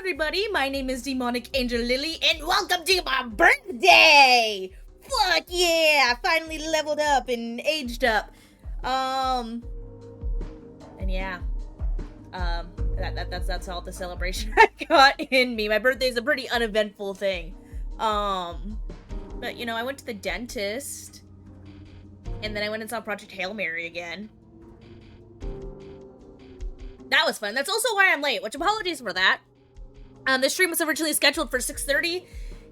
everybody, my name is Demonic Angel Lily, and welcome to my birthday! Fuck yeah! I finally leveled up and aged up. And yeah. That's all the celebration I got in me. My birthday's a pretty uneventful thing. But you know, I went to the dentist, and then I went and saw Project Hail Mary again. That was fun. That's also why I'm late, which apologies for that. The stream was originally scheduled for 6:30,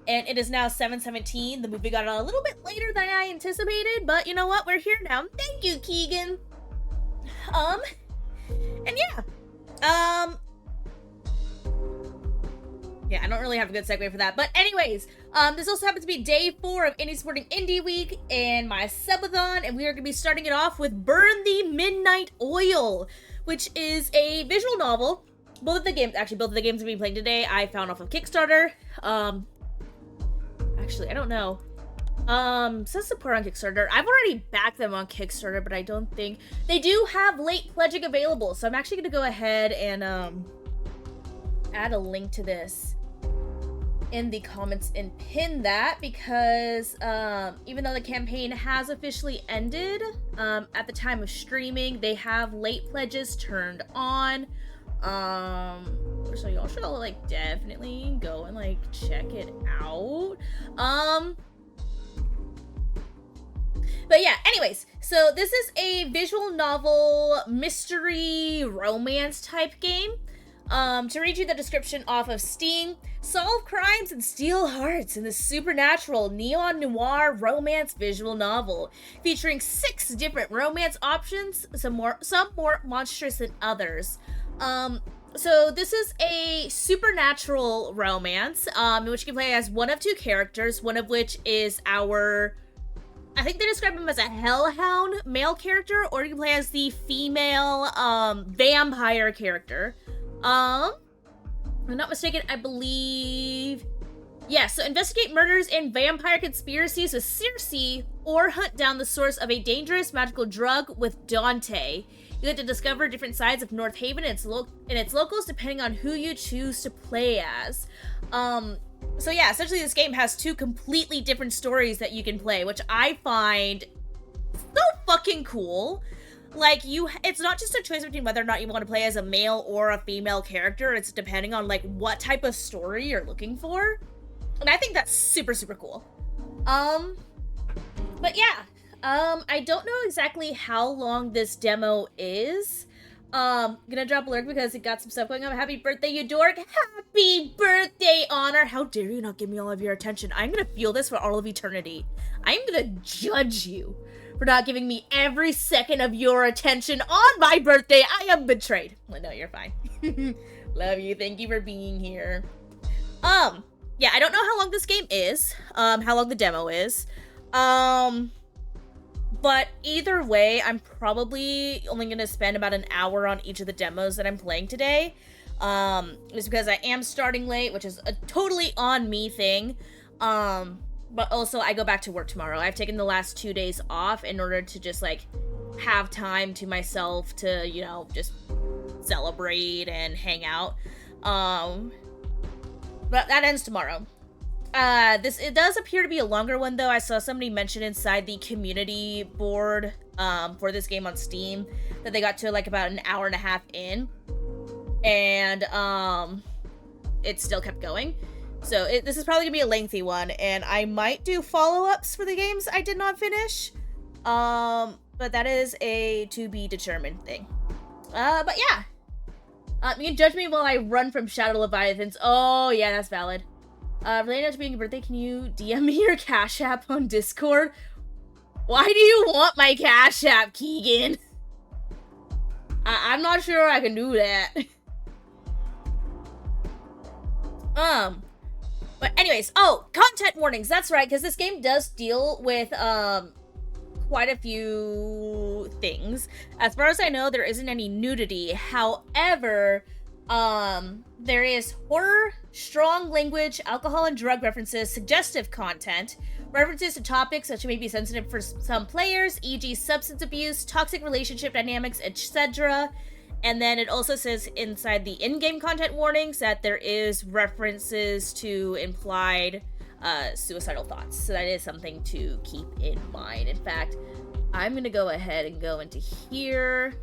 and it is now 7:17. The movie got out a little bit later than I anticipated, but you know what? We're here now. Thank you, Keegan. And yeah. Yeah, I don't really have a good segue for that. But anyways, this also happens to be day 4 of Indie Supporting Indie Week and my subathon, and we are going to be starting it off with Burn the Midnight Oil, which is a visual novel. Both of the games we'll be playing today, I found off of Kickstarter. Actually, I don't know. Says support on Kickstarter. I've already backed them on Kickstarter, but I don't think they do have late pledging available. So I'm actually going to go ahead and, add a link to this in the comments and pin that because, even though the campaign has officially ended, at the time of streaming, they have late pledges turned on. So y'all should all, like, definitely go and, like, check it out. But yeah, anyways, so this is a visual novel, mystery, romance type game. To read you the description off of Steam, solve crimes and steal hearts in this supernatural neon-noir romance visual novel, featuring 6 different romance options, some more monstrous than others. So this is a supernatural romance, in which you can play as one of 2 characters, one of which is I think they describe him as a hellhound male character, or you can play as the female, vampire character. If I'm not mistaken, I believe... Yeah, so investigate murders and vampire conspiracies with Circe, or hunt down the source of a dangerous magical drug with Dante. You get to discover different sides of North Haven and its locals depending on who you choose to play as. So yeah, essentially this game has 2 completely different stories that you can play, which I find so fucking cool. Like, it's not just a choice between whether or not you want to play as a male or a female character, it's depending on, like, what type of story you're looking for. And I think that's super, super cool. But yeah, I don't know exactly how long this demo is. Gonna drop a lurk because it got some stuff going on. Happy birthday, you dork! Happy birthday, Honor! How dare you not give me all of your attention? I'm gonna feel this for all of eternity. I'm gonna judge you for not giving me every second of your attention on my birthday. I am betrayed. Well, no, you're fine. Love you. Thank you for being here. Yeah, I don't know how long this game is. How long the demo is. But either way, I'm probably only going to spend about an hour on each of the demos that I'm playing today. Just because I am starting late, which is a totally on me thing. But also I go back to work tomorrow. I've taken the last 2 days off in order to just, like, have time to myself to, you know, just celebrate and hang out. But that ends tomorrow. It does appear to be a longer one, though. I saw somebody mention inside the community board, for this game on Steam that they got to, like, about an hour and a half in. And, it still kept going. So this is probably gonna be a lengthy one, and I might do follow-ups for the games I did not finish. But that is a to-be-determined thing. But yeah. You can judge me while I run from Shadow Leviathans. Oh, yeah, that's valid. Related to being your birthday, can you DM me your Cash App on Discord? Why do you want my Cash App, Keegan? I'm not sure I can do that. But anyways, content warnings, that's right, because this game does deal with, quite a few things. As far as I know, there isn't any nudity. However, there is horror, strong language, alcohol and drug references, suggestive content, references to topics that may be sensitive for some players, e.g. substance abuse, toxic relationship dynamics, etc., And then it also says inside the in-game content warnings that there is references to implied suicidal thoughts. So that is something to keep in mind. In fact, I'm going to go ahead and go into here.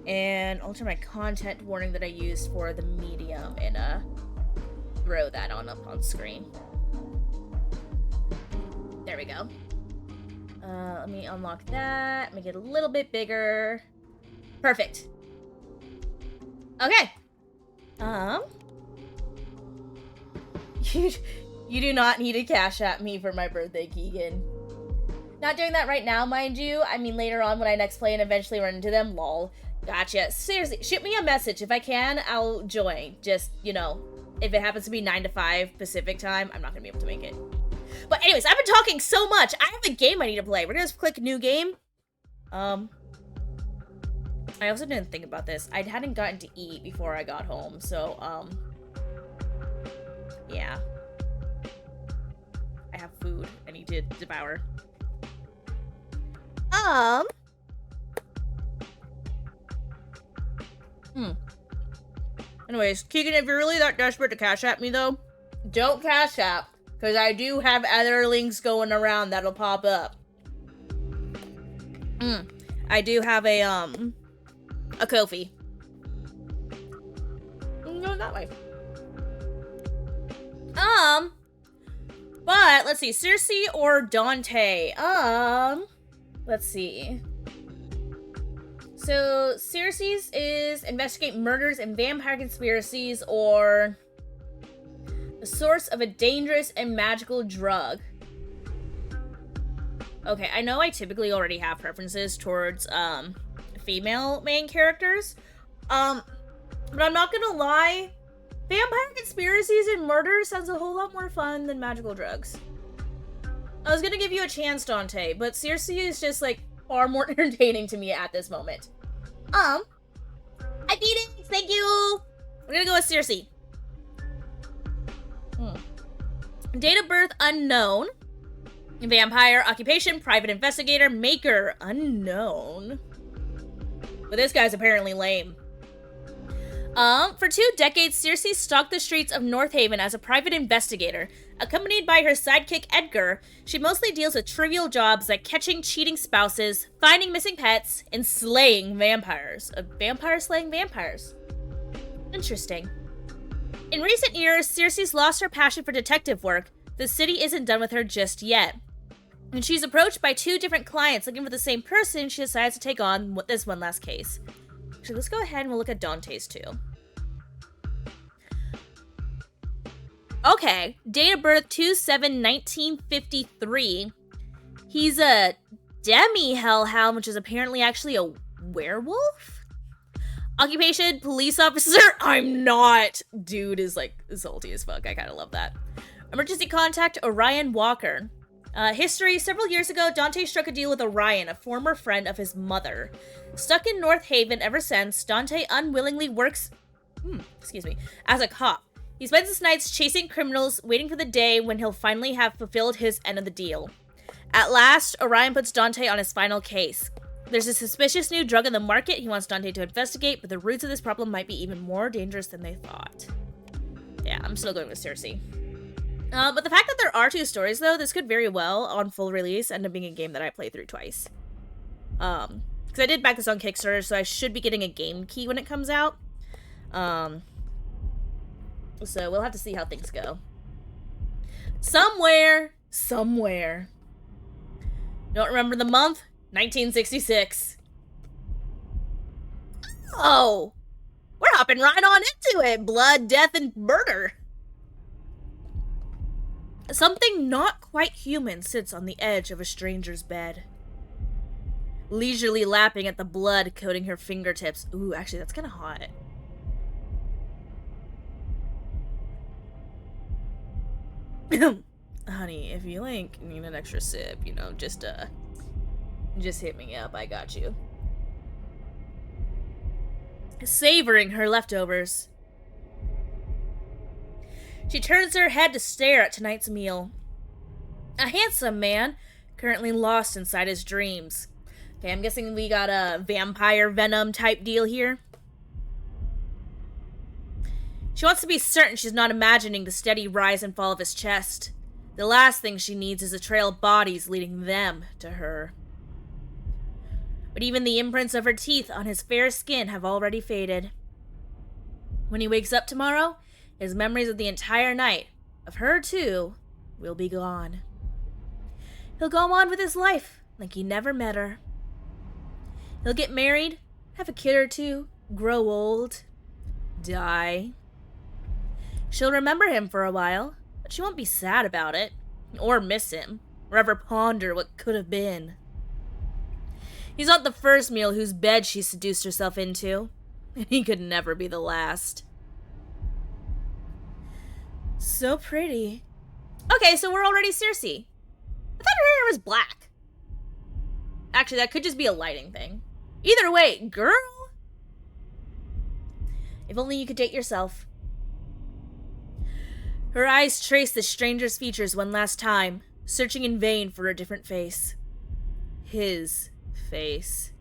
And alter my content warning that I used for the medium and throw that on up on screen. There we go. Let me unlock that, make it a little bit bigger. Perfect. Okay. You do not need to cash at me for my birthday, Keegan. Not doing that right now, mind you. I mean, later on when I next play and eventually run into them, lol. Gotcha. Seriously, shoot me a message. If I can, I'll join. Just, you know, if it happens to be 9 to 5 Pacific time, I'm not gonna be able to make it. But anyways, I've been talking so much. I have a game I need to play. We're gonna just click new game. I also didn't think about this. I hadn't gotten to eat before I got home, so, yeah. I have food I need to devour. Anyways, Keegan, if you're really that desperate to cash at me, though, don't cash app, because I do have other links going around that'll pop up. I do have a Ko-fi. No, that way. But, let's see, Circe or Dante? Let's see. So, Circe's is investigate murders and vampire conspiracies or the source of a dangerous and magical drug. Okay, I know I typically already have preferences towards, female main characters. But I'm not gonna lie, vampire conspiracies and murders sounds a whole lot more fun than magical drugs. I was gonna give you a chance, Dante, but Circe is just, like, far more entertaining to me at this moment. Hi, Phoenix! Thank you! We're gonna go with Circe. Date of birth, unknown. Vampire, occupation, private investigator, maker, unknown. But this guy's apparently lame. For 2 decades, Circe stalked the streets of North Haven as a private investigator. Accompanied by her sidekick Edgar, she mostly deals with trivial jobs like catching cheating spouses, finding missing pets, and slaying vampires. A vampire slaying vampires. Interesting. In recent years, Circe's lost her passion for detective work. The city isn't done with her just yet. When she's approached by 2 different clients looking for the same person, she decides to take on this one last case. Actually, let's go ahead and we'll look at Dante's too. Okay, date of birth 2/7/1953. He's a demi-hellhound, which is apparently actually a werewolf? Occupation, police officer. I'm not. Dude is like salty as fuck. I kind of love that. Emergency contact, Orion Walker. History, several years ago, Dante struck a deal with Orion, a former friend of his mother. Stuck in North Haven ever since, Dante unwillingly works, as a cop. He spends his nights chasing criminals, waiting for the day when he'll finally have fulfilled his end of the deal. At last, Orion puts Dante on his final case. There's a suspicious new drug in the market he wants Dante to investigate, but the roots of this problem might be even more dangerous than they thought. Yeah, I'm still going with Circe. But the fact that there are 2 stories, though, this could very well, on full release, end up being a game that I play through twice. Because I did back this on Kickstarter, so I should be getting a game key when it comes out. So we'll have to see how things go. Somewhere. Don't remember the month? 1966. Oh! We're hopping right on into it! Blood, death, and murder! Something not quite human sits on the edge of a stranger's bed. Leisurely lapping at the blood coating her fingertips. Ooh, actually, that's kind of hot. Honey, if you, like, need an extra sip, you know, just hit me up. I got you. Savoring her leftovers. She turns her head to stare at tonight's meal. A handsome man, currently lost inside his dreams. Okay, I'm guessing we got a vampire venom type deal here. She wants to be certain she's not imagining the steady rise and fall of his chest. The last thing she needs is a trail of bodies leading them to her. But even the imprints of her teeth on his fair skin have already faded. When he wakes up tomorrow, his memories of the entire night, of her too, will be gone. He'll go on with his life like he never met her. He'll get married, have a kid or two, grow old, die. She'll remember him for a while, but she won't be sad about it, or miss him, or ever ponder what could have been. He's not the first male whose bed she seduced herself into, and he could never be the last. So pretty. Okay, so we're already Circe. I thought her hair was black. Actually, that could just be a lighting thing. Either way, girl. If only you could date yourself. Her eyes traced the stranger's features one last time, searching in vain for a different face. His face.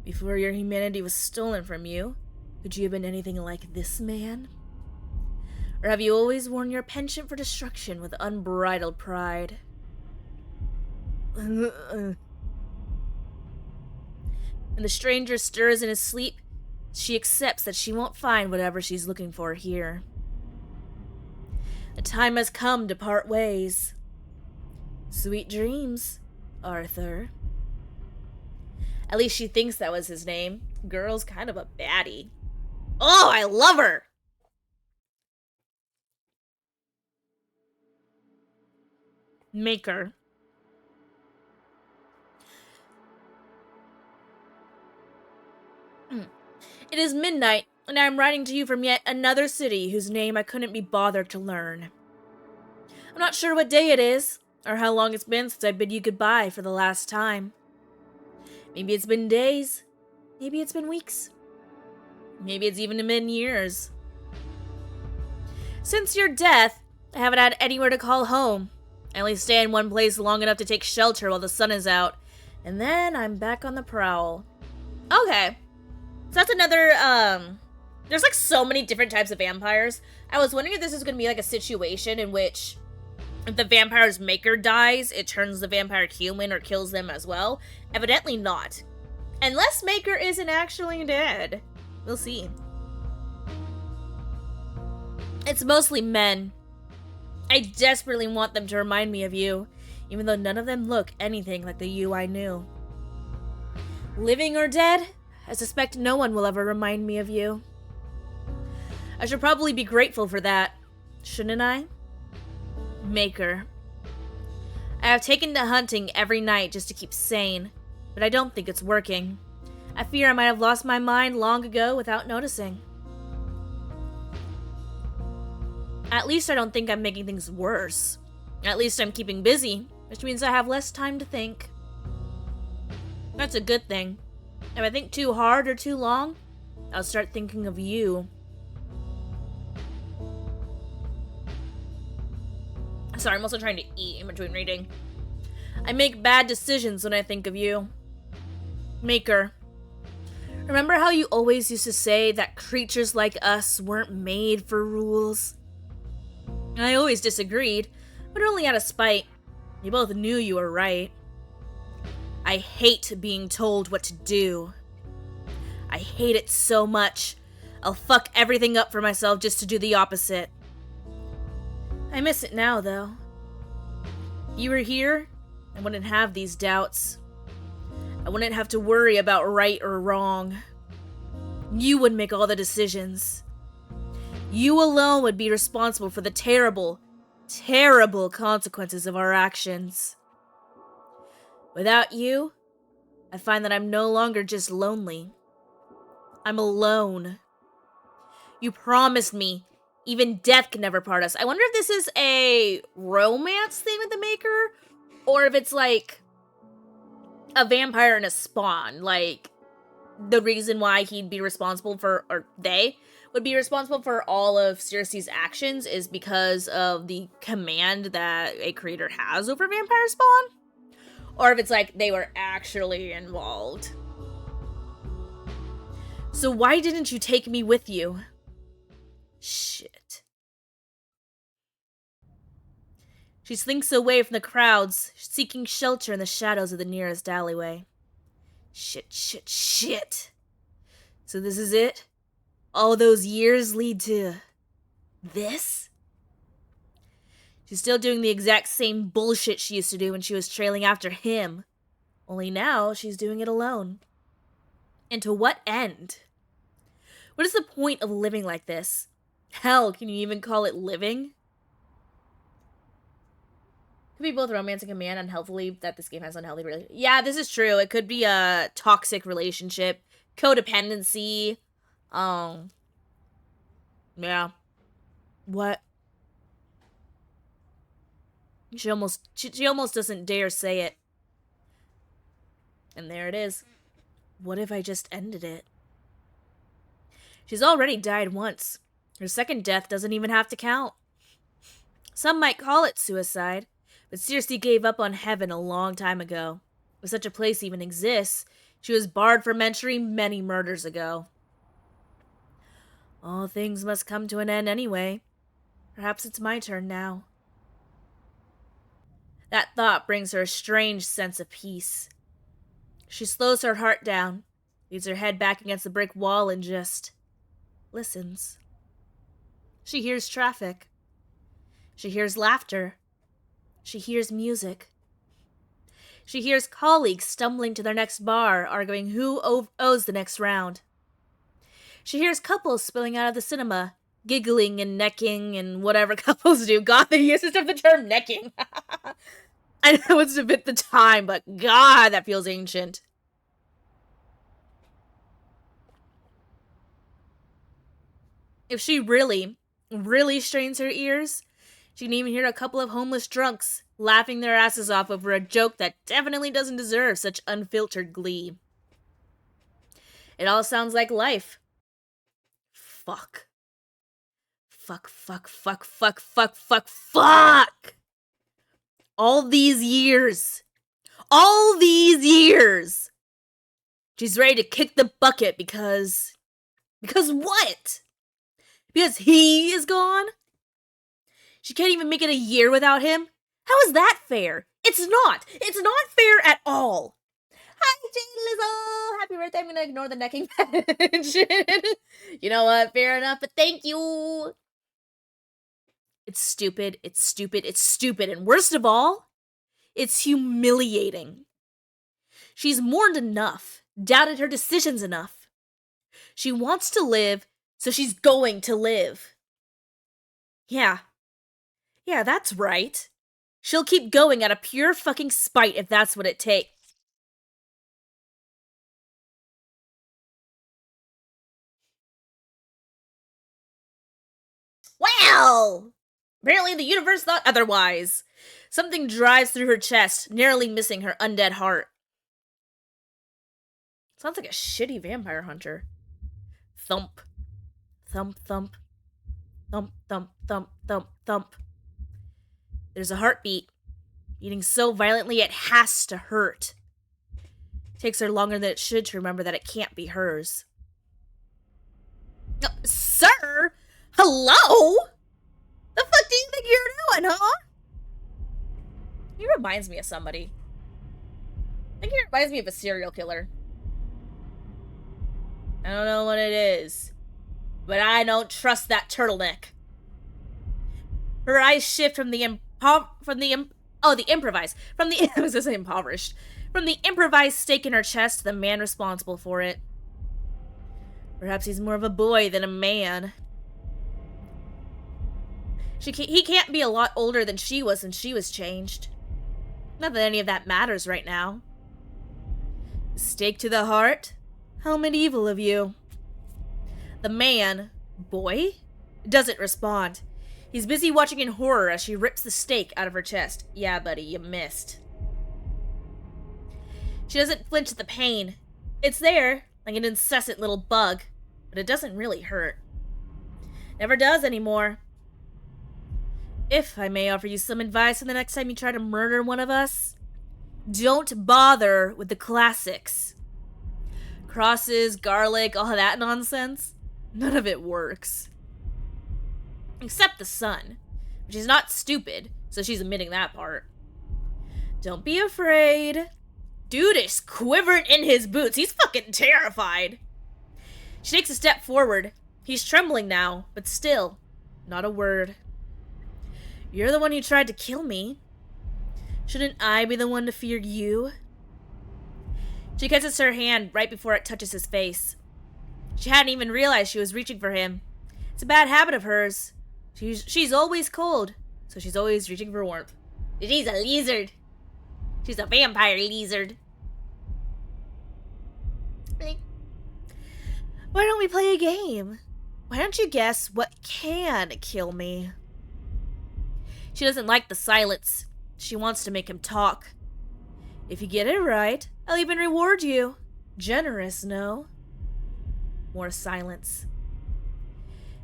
Before your humanity was stolen from you, could you have been anything like this man? Or have you always worn your penchant for destruction with unbridled pride? When the stranger stirs in his sleep, she accepts that she won't find whatever she's looking for here. The time has come to part ways. Sweet dreams, Arthur. At least she thinks that was his name. Girl's kind of a baddie. Oh, I love her! Maker. It is midnight, and I am writing to you from yet another city whose name I couldn't be bothered to learn. I'm not sure what day it is, or how long it's been since I bid you goodbye for the last time. Maybe it's been days, maybe it's been weeks, maybe it's even been years. Since your death, I haven't had anywhere to call home. I only stay in one place long enough to take shelter while the sun is out, and then I'm back on the prowl. Okay. So that's another, there's like so many different types of vampires. I was wondering if this is going to be like a situation in which if the vampire's maker dies, it turns the vampire human or kills them as well. Evidently not. Unless Maker isn't actually dead. We'll see. It's mostly men. I desperately want them to remind me of you, even though none of them look anything like the you I knew. Living or dead, I suspect no one will ever remind me of you. I should probably be grateful for that, shouldn't I? Maker. I have taken to hunting every night just to keep sane, but I don't think it's working. I fear I might have lost my mind long ago without noticing. At least I don't think I'm making things worse. At least I'm keeping busy, which means I have less time to think. That's a good thing. If I think too hard or too long, I'll start thinking of you. Sorry, I'm also trying to eat in between reading. I make bad decisions when I think of you. Maker. Remember how you always used to say that creatures like us weren't made for rules? I always disagreed, but only out of spite. You both knew you were right. I hate being told what to do. I hate it so much. I'll fuck everything up for myself just to do the opposite. I miss it now, though. If you were here, I wouldn't have these doubts. I wouldn't have to worry about right or wrong. You would make all the decisions. You alone would be responsible for the terrible, terrible consequences of our actions. Without you, I find that I'm no longer just lonely. I'm alone. You promised me even death can never part us. I wonder if this is a romance thing with the Maker, or if it's like a vampire and a spawn. Like, the reason why he'd be responsible for, or they would be responsible for all of Circe's actions is because of the command that a creator has over vampire spawn. or if it's like they were actually involved. So why didn't you take me with you? Shit. She slinks away from the crowds, seeking shelter in the shadows of the nearest alleyway. Shit. So this is it? All those years lead to this? She's still doing the exact same bullshit she used to do when she was trailing after him. Only now she's doing it alone. And to what end? What is the point of living like this? Hell, can you even call it living? Could be both romantic and man unhealthily, that this game has unhealthy relationship. Yeah, this is true. It could be a toxic relationship, codependency. Yeah. What? She almost doesn't dare say it. And there it is. What if I just ended it? She's already died once. Her second death doesn't even have to count. Some might call it suicide, but Circe gave up on heaven a long time ago. If such a place even exists, she was barred from entry many murders ago. All things must come to an end anyway. Perhaps it's my turn now. That thought brings her a strange sense of peace. She slows her heart down, leads her head back against the brick wall, and just listens. She hears traffic. She hears laughter. She hears music. She hears colleagues stumbling to their next bar, arguing who owes the next round. She hears couples spilling out of the cinema, giggling and necking and whatever couples do. God, the usage of the term necking. I know it's a bit the time, but God, that feels ancient. If she really strains her ears, she can even hear a couple of homeless drunks laughing their asses off over a joke that definitely doesn't deserve such unfiltered glee. It all sounds like life. Fuck. All these years. She's ready to kick the bucket because what? Because he is gone? She can't even make it a year without him? How is that fair? It's not fair at all. Hi, Jane Lizzo! Happy birthday. I'm gonna ignore the necking mention. You know what? Fair enough, but thank you. It's stupid. And worst of all, it's humiliating. She's mourned enough, doubted her decisions enough. She wants to live, so she's going to live. Yeah, that's right. She'll keep going out of pure fucking spite if that's what it takes. Well, apparently the universe thought otherwise. Something drives through her chest, narrowly missing her undead heart. Sounds like a shitty vampire hunter. Thump. Thump, thump. Thump, thump, thump, thump, thump. There's a heartbeat, beating so violently it has to hurt. It takes her longer than it should to remember that it can't be hers. Sir? Hello? The fuck do you think you're doing, huh? He reminds me of somebody. I think he reminds me of a serial killer. I don't know what it is, but I don't trust that turtleneck. Her eyes shift from the improvised stake in her chest to the man responsible for it. Perhaps he's more of a boy than a man. He can't be a lot older than she was when she was changed. Not that any of that matters right now. Stake to the heart? How medieval of you. The man, boy, doesn't respond. He's busy watching in horror as she rips the stake out of her chest. Yeah, buddy, you missed. She doesn't flinch at the pain. It's there, like an incessant little bug, but it doesn't really hurt. Never does anymore. If I may offer you some advice for the next time you try to murder one of us, Don't bother with the classics. Crosses, garlic, all of that nonsense. None of it works. Except the sun. She's not stupid, so she's admitting that part. Don't be afraid. Dude is quivering in his boots. He's fucking terrified. She takes a step forward. He's trembling now, but still, not a word. You're the one who tried to kill me. Shouldn't I be the one to fear you? She kisses her hand right before it touches his face. She hadn't even realized she was reaching for him. It's a bad habit of hers. She's always cold, so she's always reaching for warmth. She's a lizard. She's a vampire lizard. Why don't we play a game? Why don't you guess what can kill me? She doesn't like the silence. She wants to make him talk. If you get it right, I'll even reward you. Generous, no? More silence.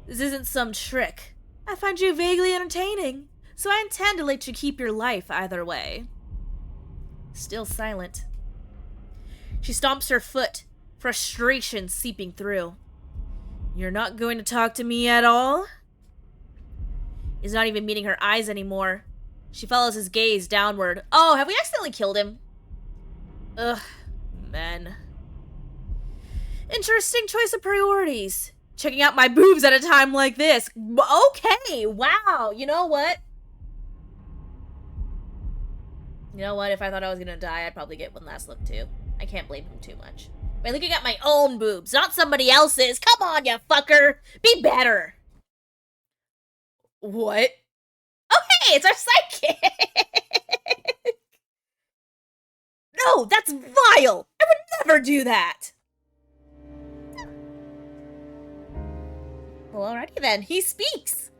This isn't some trick. I find you vaguely entertaining, so I intend to let you keep your life either way. Still silent. She stomps her foot, frustration seeping through. You're not going to talk to me at all? He's not even meeting her eyes anymore. She follows his gaze downward. Oh, have we accidentally killed him? Ugh, men. Interesting choice of priorities. Checking out my boobs at a time like this. Okay, wow. You know what? You know what? If I thought I was gonna die, I'd probably get one last look too. I can't blame him too much. By looking at my own boobs, not somebody else's. Come on, you fucker. Be better. What? Oh, hey, it's our sidekick. No, that's vile. I would never do that. Well, alrighty then. He speaks.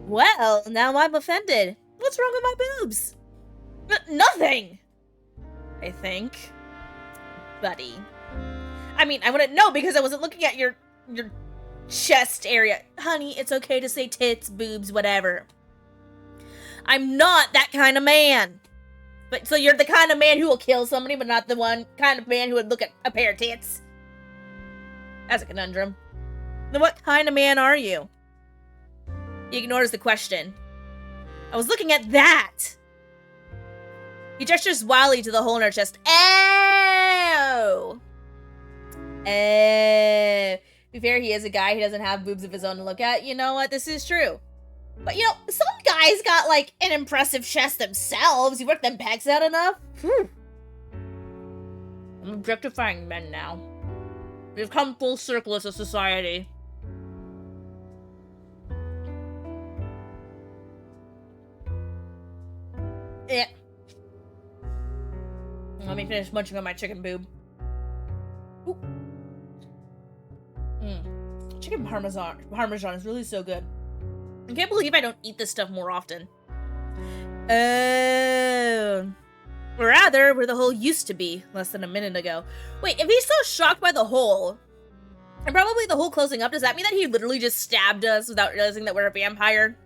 Well, now I'm offended. What's wrong with my boobs? Nothing. I think. Buddy. I mean, I wouldn't know because I wasn't looking at your chest area. Honey, it's okay to say tits, boobs, whatever. I'm not that kind of man. But so you're the kind of man who will kill somebody, but not the one kind of man who would look at a pair of tits? That's a conundrum. Then what kind of man are you? He ignores the question. I was looking at that! He gestures wildly to the hole in her chest. Oh! To be fair, he is a guy. He doesn't have boobs of his own to look at. You know what? This is true. But, you know, some guys got, like, an impressive chest themselves. You work them pecs out enough? I'm objectifying men now. We've come full circle as a society. Yeah. Let me finish munching on my chicken boob. Ooh. Chicken parmesan is really so good. I can't believe I don't eat this stuff more often. Or rather, where the hole used to be, less than a minute ago. Wait, if he's so shocked by the hole, and probably the hole closing up, does that mean that he literally just stabbed us without realizing that we're a vampire?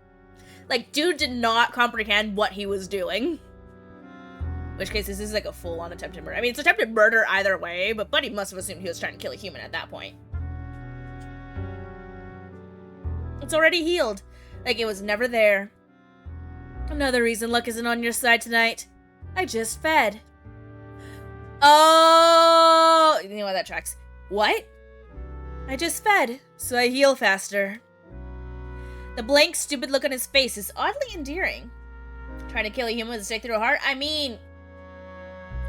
Like, dude did not comprehend what he was doing. In which case, this is like a full-on attempted murder. I mean, it's attempted murder either way, but Buddy must have assumed he was trying to kill a human at that point. It's already healed. Like it was never there. Another reason luck isn't on your side tonight. I just fed. Oh! You know why that tracks. What? I just fed, so I heal faster. The blank, stupid look on his face is oddly endearing. Trying to kill a human with a stake through a heart? I mean,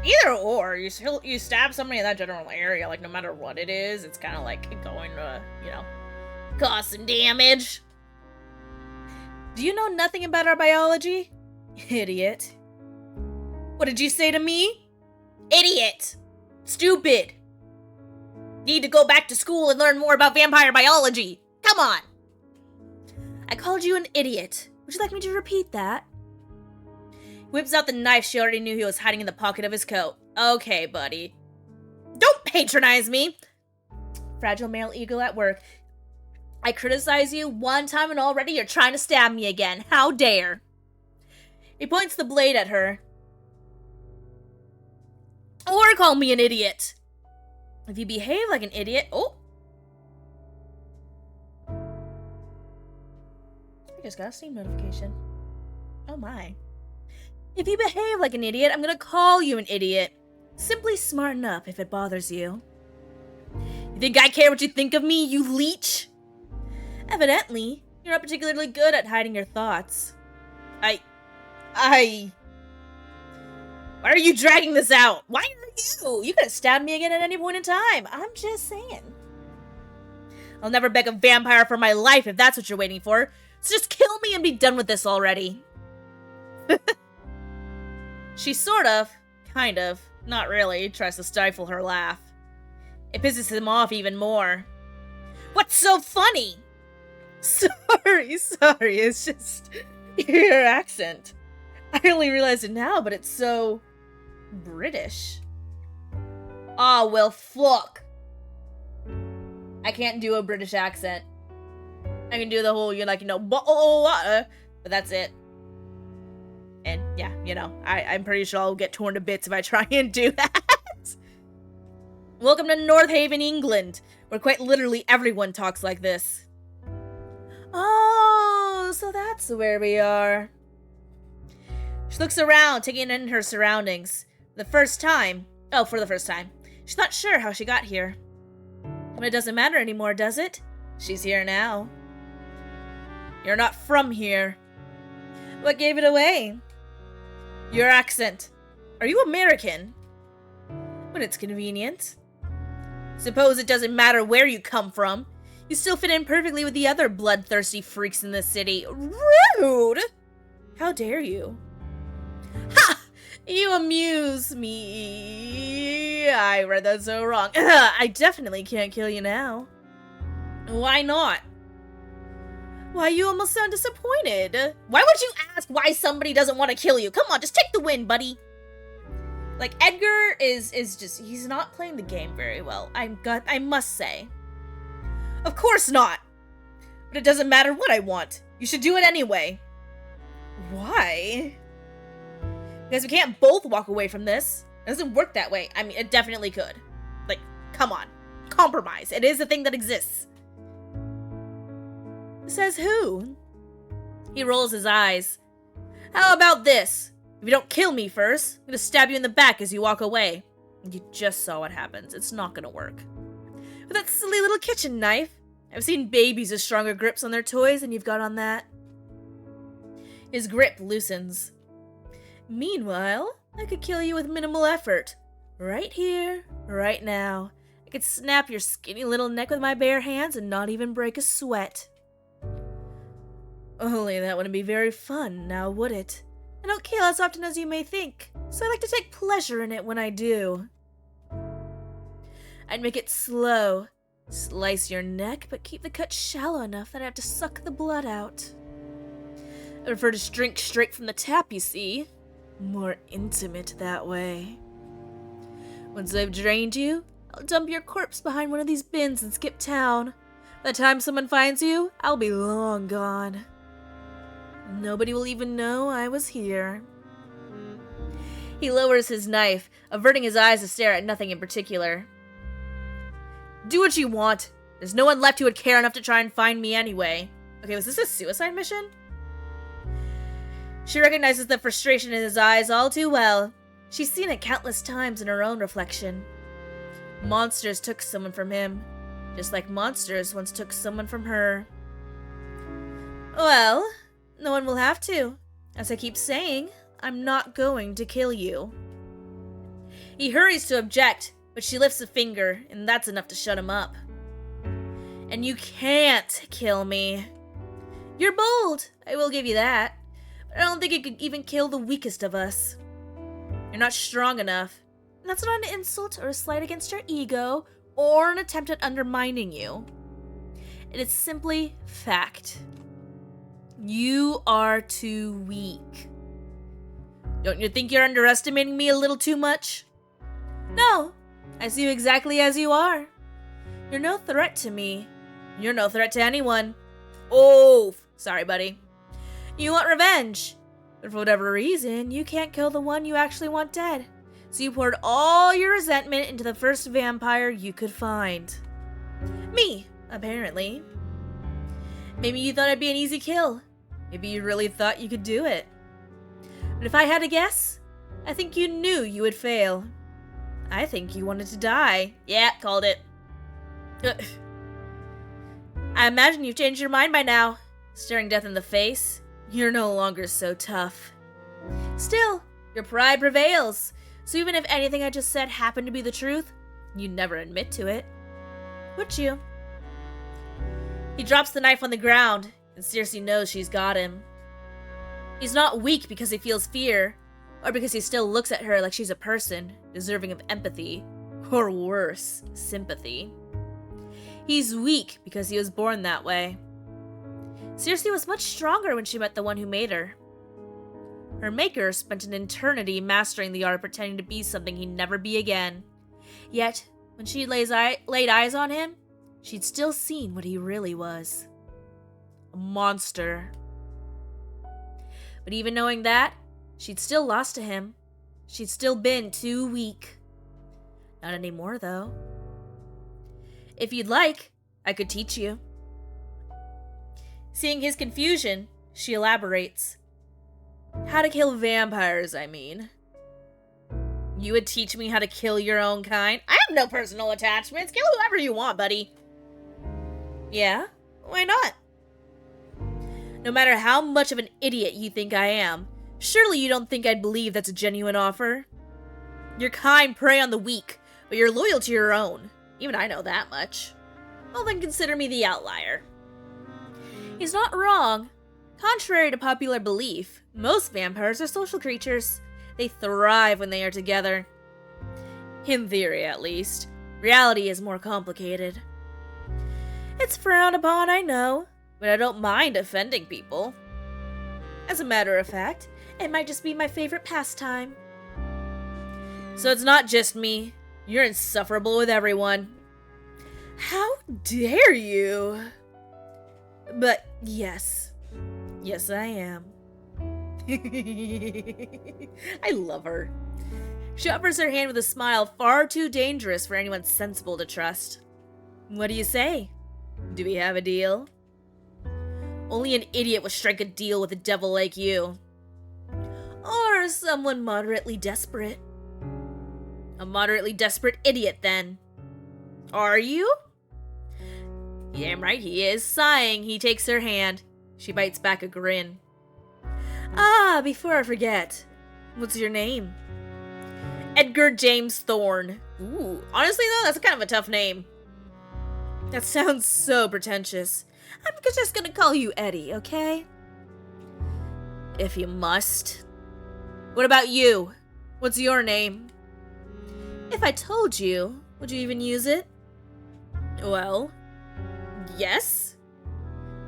either or. You stab somebody in that general area, like no matter what it is, it's kind of like going to, you know, cause some damage. Do you know nothing about our biology? Idiot. What did you say to me? Idiot. Stupid. Need to go back to school and learn more about vampire biology. Come on. I called you an idiot. Would you like me to repeat that? He whips out the knife she already knew he was hiding in the pocket of his coat. Okay, buddy. Don't patronize me. Fragile male ego at work. I criticize you one time and already you're trying to stab me again. How dare. He points the blade at her. Or call me an idiot. If you behave like an idiot... Oh! I just got a Steam notification. Oh my. If you behave like an idiot, I'm gonna call you an idiot. Simply smarten up if it bothers you. You think I care what you think of me, you leech? Evidently, you're not particularly good at hiding your thoughts. Why are you dragging this out? Why are you? You could have stabbed me again at any point in time. I'm just saying. I'll never beg a vampire for my life if that's what you're waiting for. So just kill me and be done with this already. She sort of, kind of, not really, tries to stifle her laugh. It pisses him off even more. What's so funny? Sorry, it's just your accent. I only realized it now, but it's so British. Ah, well, fuck. I can't do a British accent. I can do the whole, but that's it. And yeah, I'm pretty sure I'll get torn to bits if I try and do that. Welcome to North Haven, England, where quite literally everyone talks like this. Oh, so that's where we are. She looks around, taking in her surroundings. For the first time. She's not sure how she got here. But it doesn't matter anymore, does it? She's here now. You're not from here. What gave it away? Your accent. Are you American? When it's convenient. Suppose it doesn't matter where you come from. You still fit in perfectly with the other bloodthirsty freaks in the city. Rude! How dare you? Ha! You amuse me. I read that so wrong. I definitely can't kill you now. Why not? Why, you almost sound disappointed. Why would you ask why somebody doesn't want to kill you? Come on, just take the win, buddy. Like, Edgar is just, he's not playing the game very well. I must say. Of course not. But it doesn't matter what I want. You should do it anyway. Why? Because we can't both walk away from this. It doesn't work that way. I mean, it definitely could. Like, come on. Compromise. It is a thing that exists. Says who? He rolls his eyes. How about this? If you don't kill me first, I'm gonna stab you in the back as you walk away. You just saw what happens. It's not gonna work. With that silly little kitchen knife. I've seen babies with stronger grips on their toys than you've got on that. His grip loosens. Meanwhile, I could kill you with minimal effort. Right here, right now. I could snap your skinny little neck with my bare hands and not even break a sweat. Only that wouldn't be very fun, now would it? I don't kill as often as you may think, so I like to take pleasure in it when I do. I'd make it slow. Slice your neck, but keep the cut shallow enough that I have to suck the blood out. I prefer to drink straight from the tap, you see. More intimate that way. Once I've drained you, I'll dump your corpse behind one of these bins and skip town. By the time someone finds you, I'll be long gone. Nobody will even know I was here. He lowers his knife, averting his eyes to stare at nothing in particular. Do what you want. There's no one left who would care enough to try and find me anyway. Okay, was this a suicide mission? She recognizes the frustration in his eyes all too well. She's seen it countless times in her own reflection. Monsters took someone from him, just like monsters once took someone from her. Well, no one will have to. As I keep saying, I'm not going to kill you. He hurries to object, but she lifts a finger, and that's enough to shut him up. And you can't kill me. You're bold, I will give you that. But I don't think you could even kill the weakest of us. You're not strong enough. And that's not an insult or a slight against your ego, or an attempt at undermining you. It is simply fact. You are too weak. Don't you think you're underestimating me a little too much? No, I see you exactly as you are. You're no threat to me. You're no threat to anyone. Oh, sorry, buddy. You want revenge, but for whatever reason, you can't kill the one you actually want dead. So you poured all your resentment into the first vampire you could find. Me, apparently. Maybe you thought I'd be an easy kill. Maybe you really thought you could do it. But if I had to guess, I think you knew you would fail. I think you wanted to die. Yeah, called it. I imagine you've changed your mind by now. Staring death in the face, you're no longer so tough. Still, your pride prevails. So even if anything I just said happened to be the truth, you'd never admit to it. Would you? He drops the knife on the ground, and Circe knows she's got him. He's not weak because he feels fear, or because he still looks at her like she's a person, deserving of empathy, or worse, sympathy. He's weak because he was born that way. Circe was much stronger when she met the one who made her. Her maker spent an eternity mastering the art of pretending to be something he'd never be again. Yet, when she laid eyes on him, she'd still seen what he really was. A monster. But even knowing that, she'd still lost to him. She'd still been too weak. Not anymore, though. If you'd like, I could teach you. Seeing his confusion, she elaborates. How to kill vampires, I mean. You would teach me how to kill your own kind? I have no personal attachments. Kill whoever you want, buddy. Yeah? Why not? No matter how much of an idiot you think I am, surely you don't think I'd believe that's a genuine offer? Your kind prey on the weak, but you're loyal to your own. Even I know that much. Well, then consider me the outlier. He's not wrong. Contrary to popular belief, most vampires are social creatures. They thrive when they are together. In theory, at least. Reality is more complicated. It's frowned upon, I know, but I don't mind offending people. As a matter of fact, it might just be my favorite pastime. So it's not just me. You're insufferable with everyone. How dare you? But yes. Yes, I am. I love her. She offers her hand with a smile far too dangerous for anyone sensible to trust. What do you say? Do we have a deal? Only an idiot would strike a deal with a devil like you. Or someone moderately desperate. A moderately desperate idiot, then. Are you? Damn right he is. Sighing, he takes her hand. She bites back a grin. Ah, before I forget. What's your name? Edgar James Thorne. Ooh, honestly though, that's kind of a tough name. That sounds so pretentious. I'm just gonna call you Eddie, okay? If you must. What about you? What's your name? If I told you, would you even use it? Well, yes.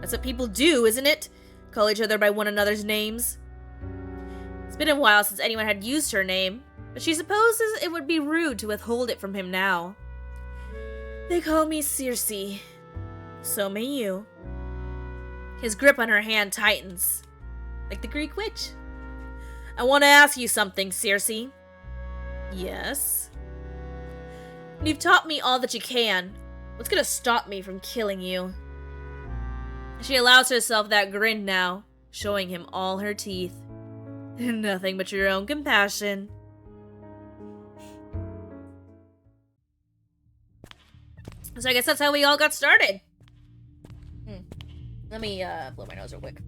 That's what people do, isn't it? Call each other by one another's names. It's been a while since anyone had used her name, but she supposes it would be rude to withhold it from him now. They call me Circe. So may you. His grip on her hand tightens, like the Greek witch. I want to ask you something, Circe. Yes? You've taught me all that you can. What's gonna stop me from killing you? She allows herself that grin now, showing him all her teeth. Nothing but your own compassion. So I guess that's how we all got started. Let me blow my nose real quick.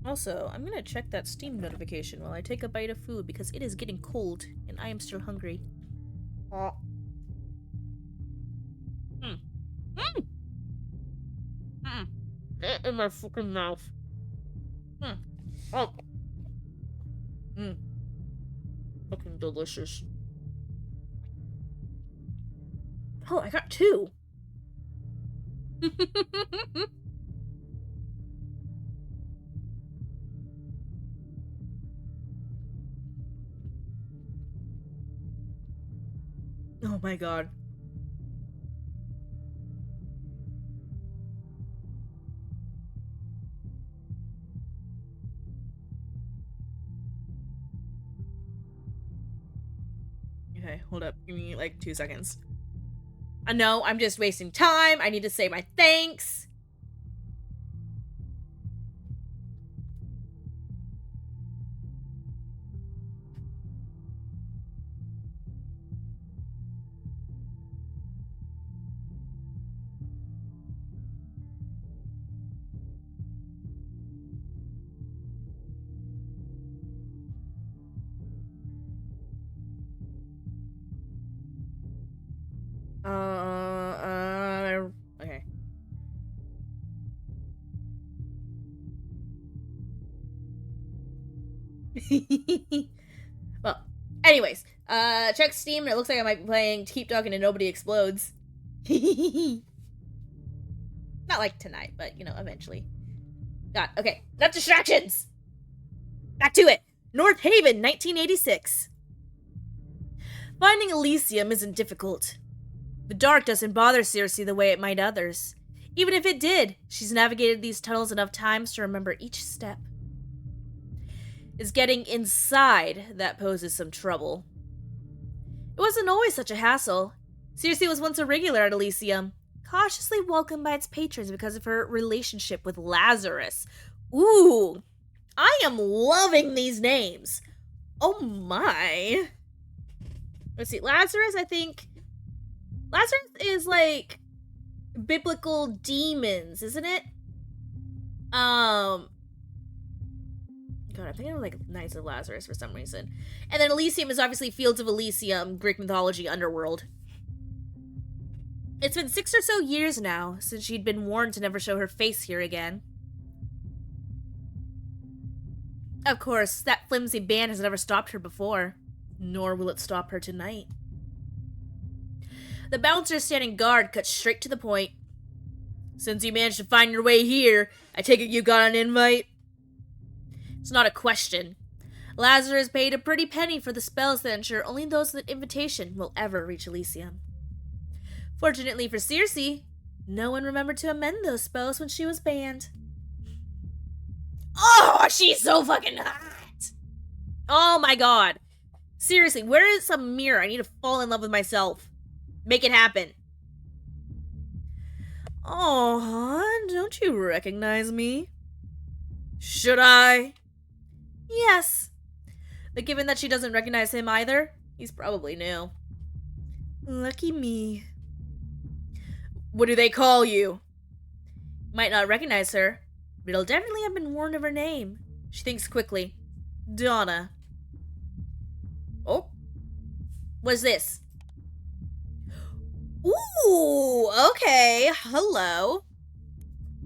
Also, I'm gonna check that Steam notification while I take a bite of food because it is getting cold and I am still hungry. Get in my fucking mouth. Fucking delicious. Oh, I got two. Oh my god. Okay, hold up. Give me like 2 seconds. No, I'm just wasting time. I need to say my thanks. Okay. Well, anyways, check Steam, and it looks like I might be playing Keep Talking and Nobody Explodes. Not like tonight, but, you know, eventually. God, okay. Enough distractions! Back to it! North Haven, 1986. Finding Elysium isn't difficult. The dark doesn't bother Circe the way it might others. Even if it did, she's navigated these tunnels enough times to remember each step. It's getting inside that poses some trouble. It wasn't always such a hassle. Circe was once a regular at Elysium, cautiously welcomed by its patrons because of her relationship with Lazarus. Ooh, I am loving these names. Oh my. Let's see, Lazarus, I think... Lazarus is like biblical demons, isn't it? God, I'm thinking of like Knights of Lazarus for some reason. And then Elysium is obviously Fields of Elysium, Greek mythology, underworld. It's been 6 or so years now since she'd been warned to never show her face here again. Of course, that flimsy ban has never stopped her before, nor will it stop her tonight. The bouncer standing guard cut straight to the point. Since you managed to find your way here, I take it you got an invite? It's not a question. Lazarus paid a pretty penny for the spells that ensure only those with an invitation will ever reach Elysium. Fortunately for Circe, no one remembered to amend those spells when she was banned. Oh, she's so fucking hot! Oh my god. Seriously, where is some mirror? I need to fall in love with myself. Make it happen. Oh, hon, don't you recognize me? Should I? Yes. But given that she doesn't recognize him either, he's probably new. Lucky me. What do they call you? Might not recognize her, but he'll definitely have been warned of her name. She thinks quickly. Donna. Oh. What's this? Ooh, okay. Hello.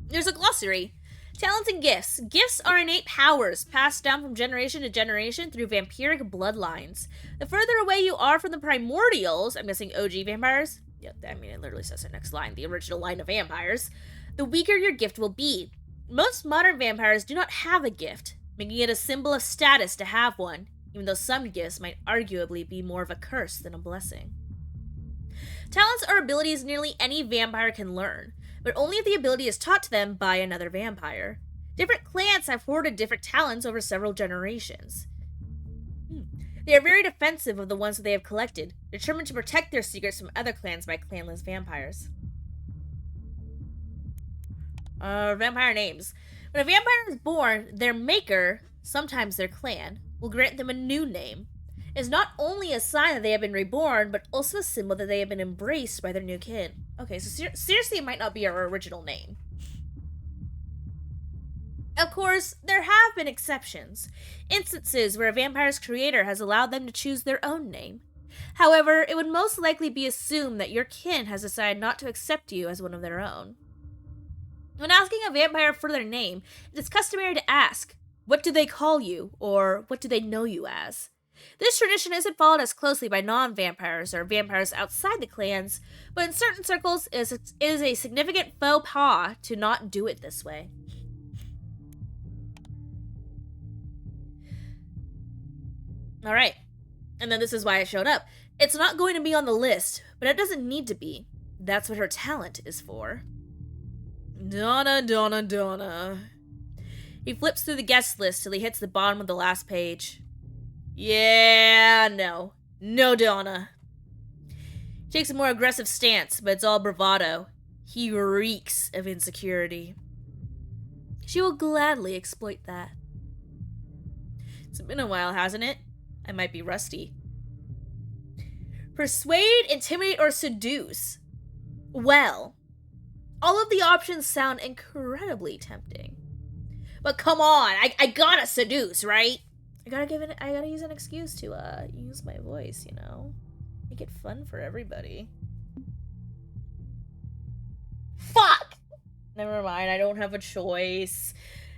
There's a glossary. Talents and gifts. Gifts are innate powers passed down from generation to generation through vampiric bloodlines. The further away you are from the primordials, I'm guessing OG vampires. Yeah, I mean, it literally says the next line, the original line of vampires, the weaker your gift will be. Most modern vampires do not have a gift, making it a symbol of status to have one, even though some gifts might arguably be more of a curse than a blessing. Talents are abilities nearly any vampire can learn, but only if the ability is taught to them by another vampire. Different clans have hoarded different talents over several generations. They are very defensive of the ones that they have collected, determined to protect their secrets from other clans by clanless vampires. Vampire names. When a vampire is born, their maker, sometimes their clan, will grant them a new name. It is not only a sign that they have been reborn, but also a symbol that they have been embraced by their new kin. Okay, so Circe might not be our original name. Of course, there have been exceptions. Instances where a vampire's creator has allowed them to choose their own name. However, it would most likely be assumed that your kin has decided not to accept you as one of their own. When asking a vampire for their name, it is customary to ask, what do they call you, or what do they know you as? This tradition isn't followed as closely by non-vampires or vampires outside the clans, but in certain circles, it is a significant faux pas to not do it this way. Alright, and then this is why I showed up. It's not going to be on the list, but it doesn't need to be. That's what her talent is for. Donna, Donna, Donna. He flips through the guest list till he hits the bottom of the last page. Yeah, no. No Donna. She takes a more aggressive stance, but it's all bravado. He reeks of insecurity. She will gladly exploit that. It's been a while, hasn't it? I might be rusty. Persuade, intimidate, or seduce. Well, all of the options sound incredibly tempting. But come on, I gotta seduce, right? I gotta use an excuse to use my voice, you know? Make it fun for everybody. Fuck! Never mind, I don't have a choice.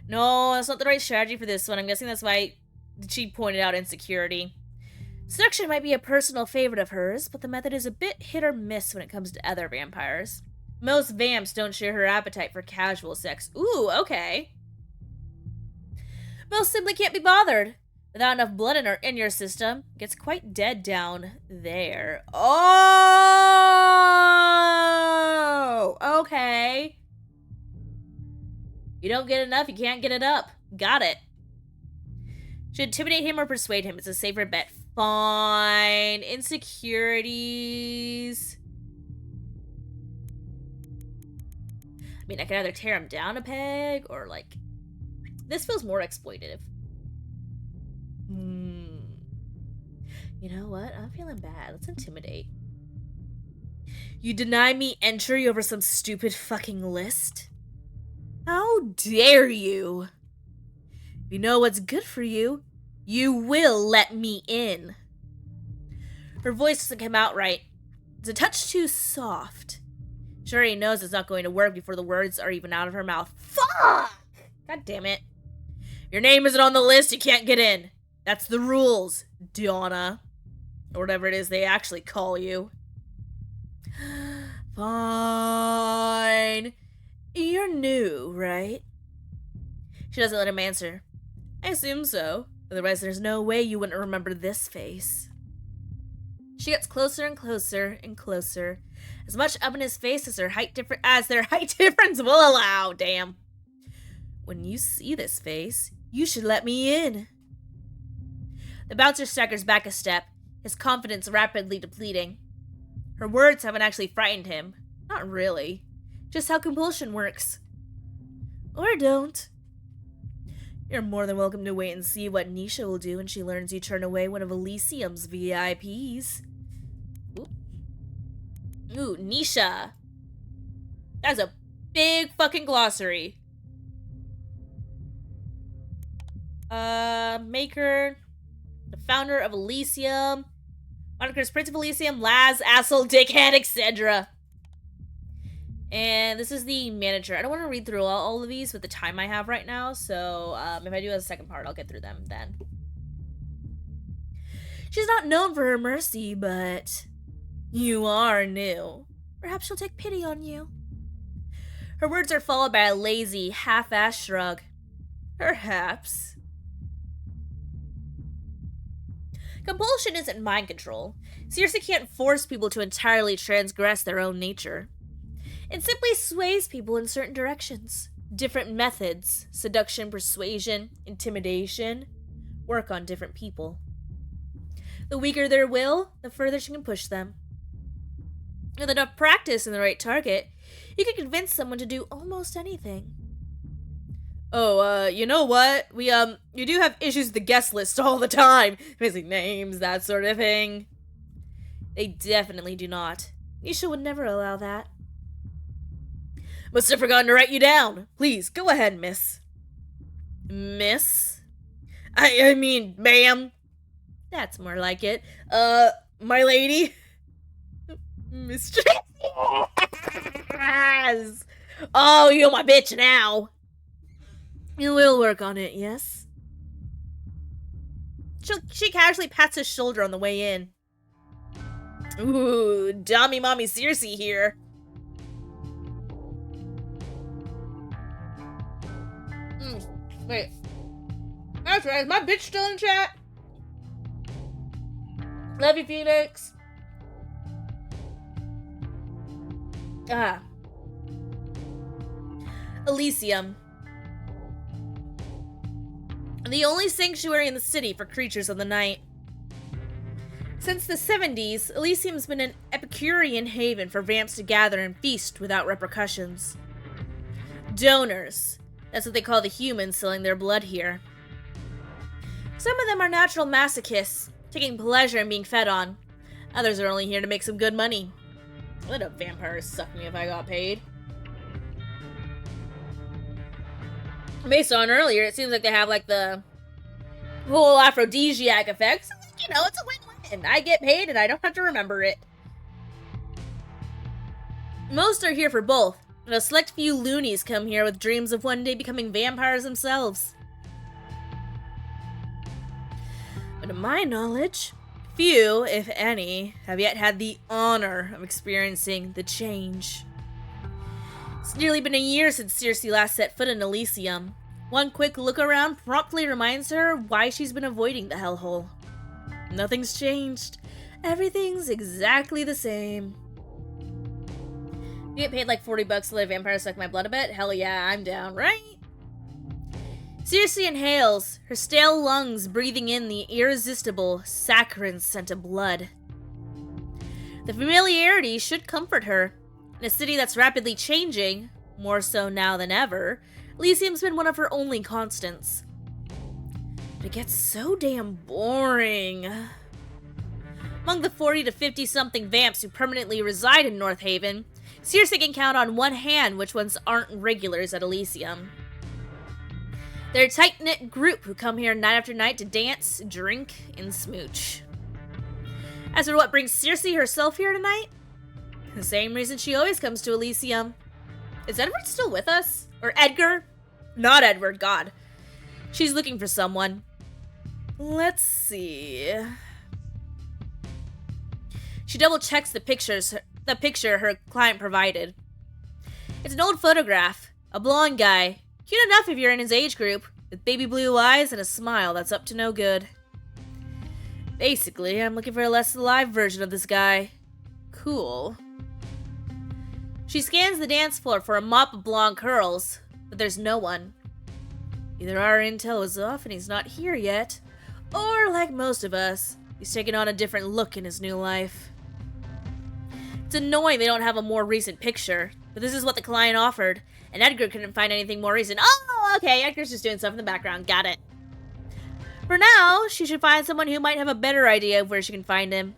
No, that's not the right strategy for this one. I'm guessing that's why she pointed out insecurity. Seduction might be a personal favorite of hers, but the method is a bit hit or miss when it comes to other vampires. Most vamps don't share her appetite for casual sex. Ooh, okay. Most simply can't be bothered. Without enough blood in your system, it gets quite dead down there. Oh! Okay. You don't get enough, you can't get it up. Got it. Should intimidate him or persuade him. It's a safer bet. Fine. Insecurities. I mean, I could either tear him down a peg or, like... This feels more exploitative. You know what? I'm feeling bad. Let's intimidate. You deny me entry over some stupid fucking list? How dare you? If you know what's good for you, you will let me in. Her voice doesn't come out right. It's a touch too soft. She already knows it's not going to work before the words are even out of her mouth. Fuck! God damn it. Your name isn't on the list, you can't get in. That's the rules, Donna. Or whatever it is they actually call you. Fine. You're new, right? She doesn't let him answer. I assume so. Otherwise, there's no way you wouldn't remember this face. She gets closer and closer and closer. As much up in his face as their height difference will allow. Damn. When you see this face, you should let me in. The bouncer staggers back a step, his confidence rapidly depleting. Her words haven't actually frightened him. Not really. Just how compulsion works. Or don't. You're more than welcome to wait and see what Nisha will do when she learns you turn away one of Elysium's VIPs. Ooh, Nisha. That's a big fucking glossary. Maker, the founder of Elysium, monikers Prince of Elysium, Laz, Assel, Dickhead, etc. And this is the manager. I don't want to read through all of these with the time I have right now, so if I do a second part, I'll get through them then. She's not known for her mercy, but you are new. Perhaps she'll take pity on you. Her words are followed by a lazy, half-assed shrug. Perhaps. Compulsion isn't mind control. Circe can't force people to entirely transgress their own nature. It simply sways people in certain directions. Different methods, seduction, persuasion, intimidation, work on different people. The weaker their will, the further she can push them. With enough practice and the right target, you can convince someone to do almost anything. Oh, you know what? You do have issues with the guest list all the time. Missing names, that sort of thing. They definitely do not. Nisha would never allow that. Must have forgotten to write you down. Please, go ahead, miss. Miss? I mean, ma'am. That's more like it. My lady? Mistress? Oh, you're my bitch now. You will work on it, yes? She casually pats his shoulder on the way in. Ooh, Dummy Mommy Circe here. Wait. That's right, is my bitch still in chat? Love you, Phoenix. Elysium. The only sanctuary in the city for creatures of the night. Since the 70s, Elysium's been an Epicurean haven for vamps to gather and feast without repercussions. Donors. That's what they call the humans selling their blood here. Some of them are natural masochists, taking pleasure in being fed on. Others are only here to make some good money. Let a vampire suck me if I got paid. Based on earlier, it seems like they have like the whole aphrodisiac effect. So, you know, it's a win-win. I get paid and I don't have to remember it. Most are here for both, and a select few loonies come here with dreams of one day becoming vampires themselves. But to my knowledge, few, if any, have yet had the honor of experiencing the change. It's nearly been a year since Circe last set foot in Elysium. One quick look around promptly reminds her why she's been avoiding the hellhole. Nothing's changed. Everything's exactly the same. You get paid like $40 to let a vampire suck my blood a bit? Hell yeah, I'm down, right? Circe inhales, her stale lungs breathing in the irresistible, saccharine scent of blood. The familiarity should comfort her. In a city that's rapidly changing, more so now than ever, Elysium's been one of her only constants. But it gets so damn boring. Among the 40 to 50-something vamps who permanently reside in North Haven, Circe can count on one hand which ones aren't regulars at Elysium. They're a tight-knit group who come here night after night to dance, drink, and smooch. As for what brings Circe herself here tonight, the same reason she always comes to Elysium. Is Edward still with us? Or Edgar? Not Edward, God. She's looking for someone. Let's see. She double-checks the picture her client provided. It's an old photograph. A blonde guy. Cute enough if you're in his age group, with baby blue eyes and a smile that's up to no good. Basically, I'm looking for a less alive version of this guy. Cool. She scans the dance floor for a mop of blonde curls, but there's no one. Either our intel is off and he's not here yet, or like most of us, he's taken on a different look in his new life. It's annoying they don't have a more recent picture, but this is what the client offered, and Edgar couldn't find anything more recent. Oh, okay, Edgar's just doing stuff in the background, got it. For now, she should find someone who might have a better idea of where she can find him.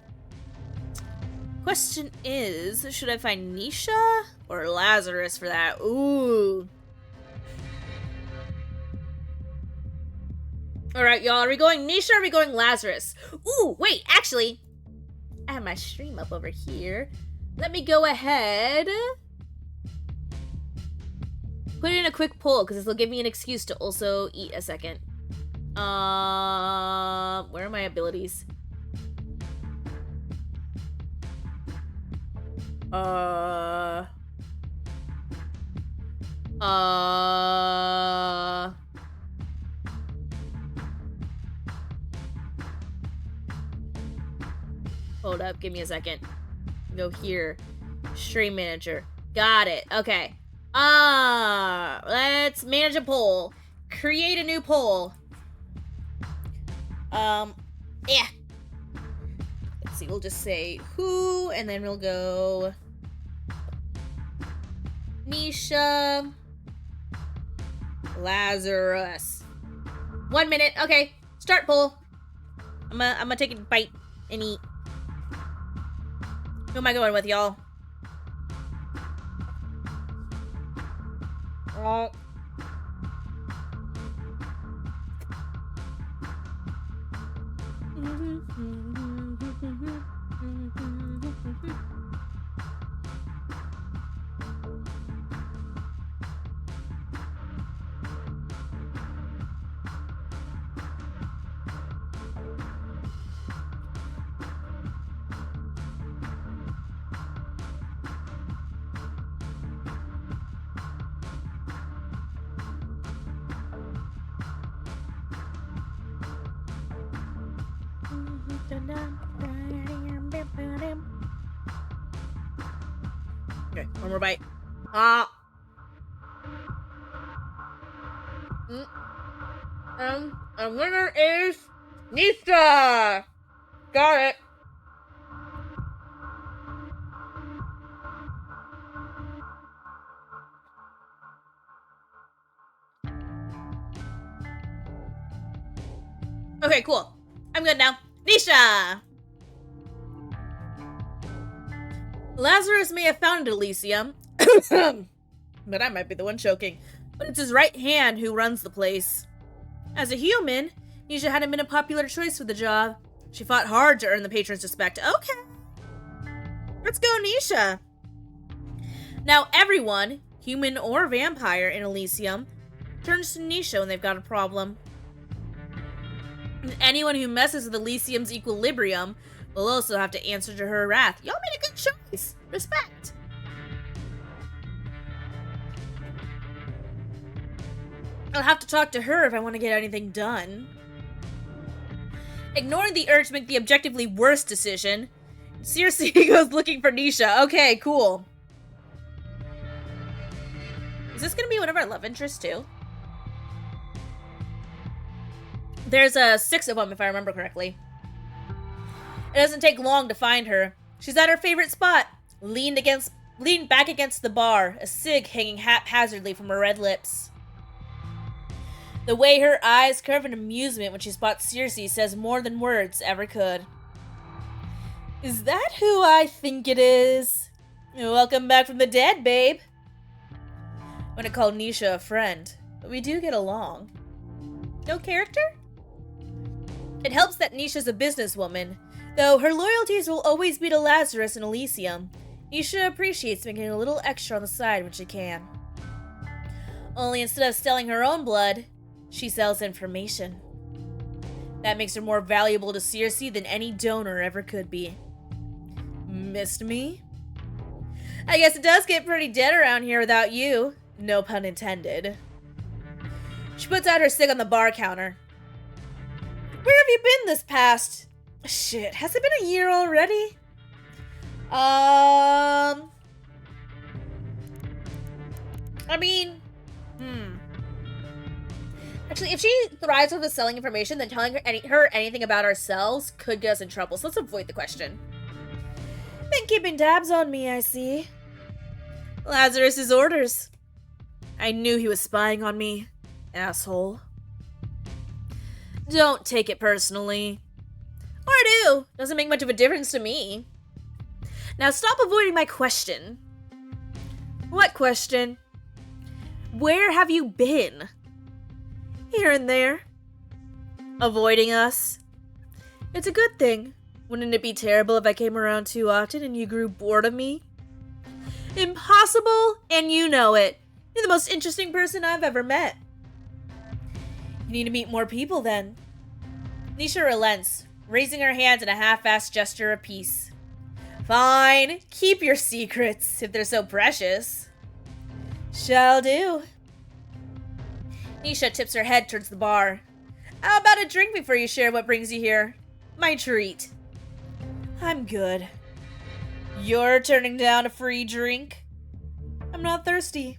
Question is, should I find Nisha or Lazarus for that? Ooh. Alright, y'all, are we going Nisha or are we going Lazarus? Ooh, wait, actually, I have my stream up over here. Let me go ahead. Put in a quick poll, because this will give me an excuse to also eat a second. Where are my abilities? Hold up, give me a second. Go here. Stream manager. Got it. Okay. Let's manage a poll. Create a new poll. Yeah. Let's see, we'll just say who, and then we'll go Nisha, Lazarus. 1 minute. Okay, start poll. I'm gonna take a bite and eat. Who am I going with, y'all? Oh. Okay, one more bite. Our winner is Nisha! Got it. Okay, cool. I'm good now. Nisha! Lazarus may have founded Elysium, but I might be the one choking. But it's his right hand who runs the place. As a human, Nisha hadn't been a popular choice for the job. She fought hard to earn the patron's respect. Okay. Let's go, Nisha. Now everyone, human or vampire in Elysium, turns to Nisha when they've got a problem. And anyone who messes with Elysium's equilibrium will also have to answer to her wrath. Y'all made a good choice. Respect. I'll have to talk to her if I want to get anything done. Ignoring the urge to make the objectively worst decision, Circe goes looking for Nisha. Okay, cool. Is this gonna be one of our love interests too? There's 6 of them if I remember correctly. It doesn't take long to find her. She's at her favorite spot, leaned back against the bar, a cig hanging haphazardly from her red lips. The way her eyes curve in amusement when she spots Circe says more than words ever could. Is that who I think it is? Welcome back from the dead, babe. I'm gonna call Nisha a friend, but we do get along. No character? It helps that Nisha's a businesswoman, though her loyalties will always be to Lazarus and Elysium. Nisha appreciates making a little extra on the side when she can. Only instead of selling her own blood, she sells information. That makes her more valuable to Circe than any donor ever could be. Missed me? I guess it does get pretty dead around here without you. No pun intended. She puts out her cig on the bar counter. Where have you been this past... Shit, has it been a year already? I mean... Actually, if she thrives with selling information, then telling her anything about ourselves could get us in trouble, so let's avoid the question. Been keeping tabs on me, I see. Lazarus's orders. I knew he was spying on me, asshole. Don't take it personally. Or do. Doesn't make much of a difference to me. Now stop avoiding my question. What question? Where have you been? Here and there. Avoiding us. It's a good thing. Wouldn't it be terrible if I came around too often and you grew bored of me? Impossible, and you know it. You're the most interesting person I've ever met. You need to meet more people then. Nisha relents, raising her hands in a half-assed gesture of peace. Fine, keep your secrets, if they're so precious. Shall do. Nisha tips her head towards the bar. How about a drink before you share what brings you here? My treat. I'm good. You're turning down a free drink? I'm not thirsty.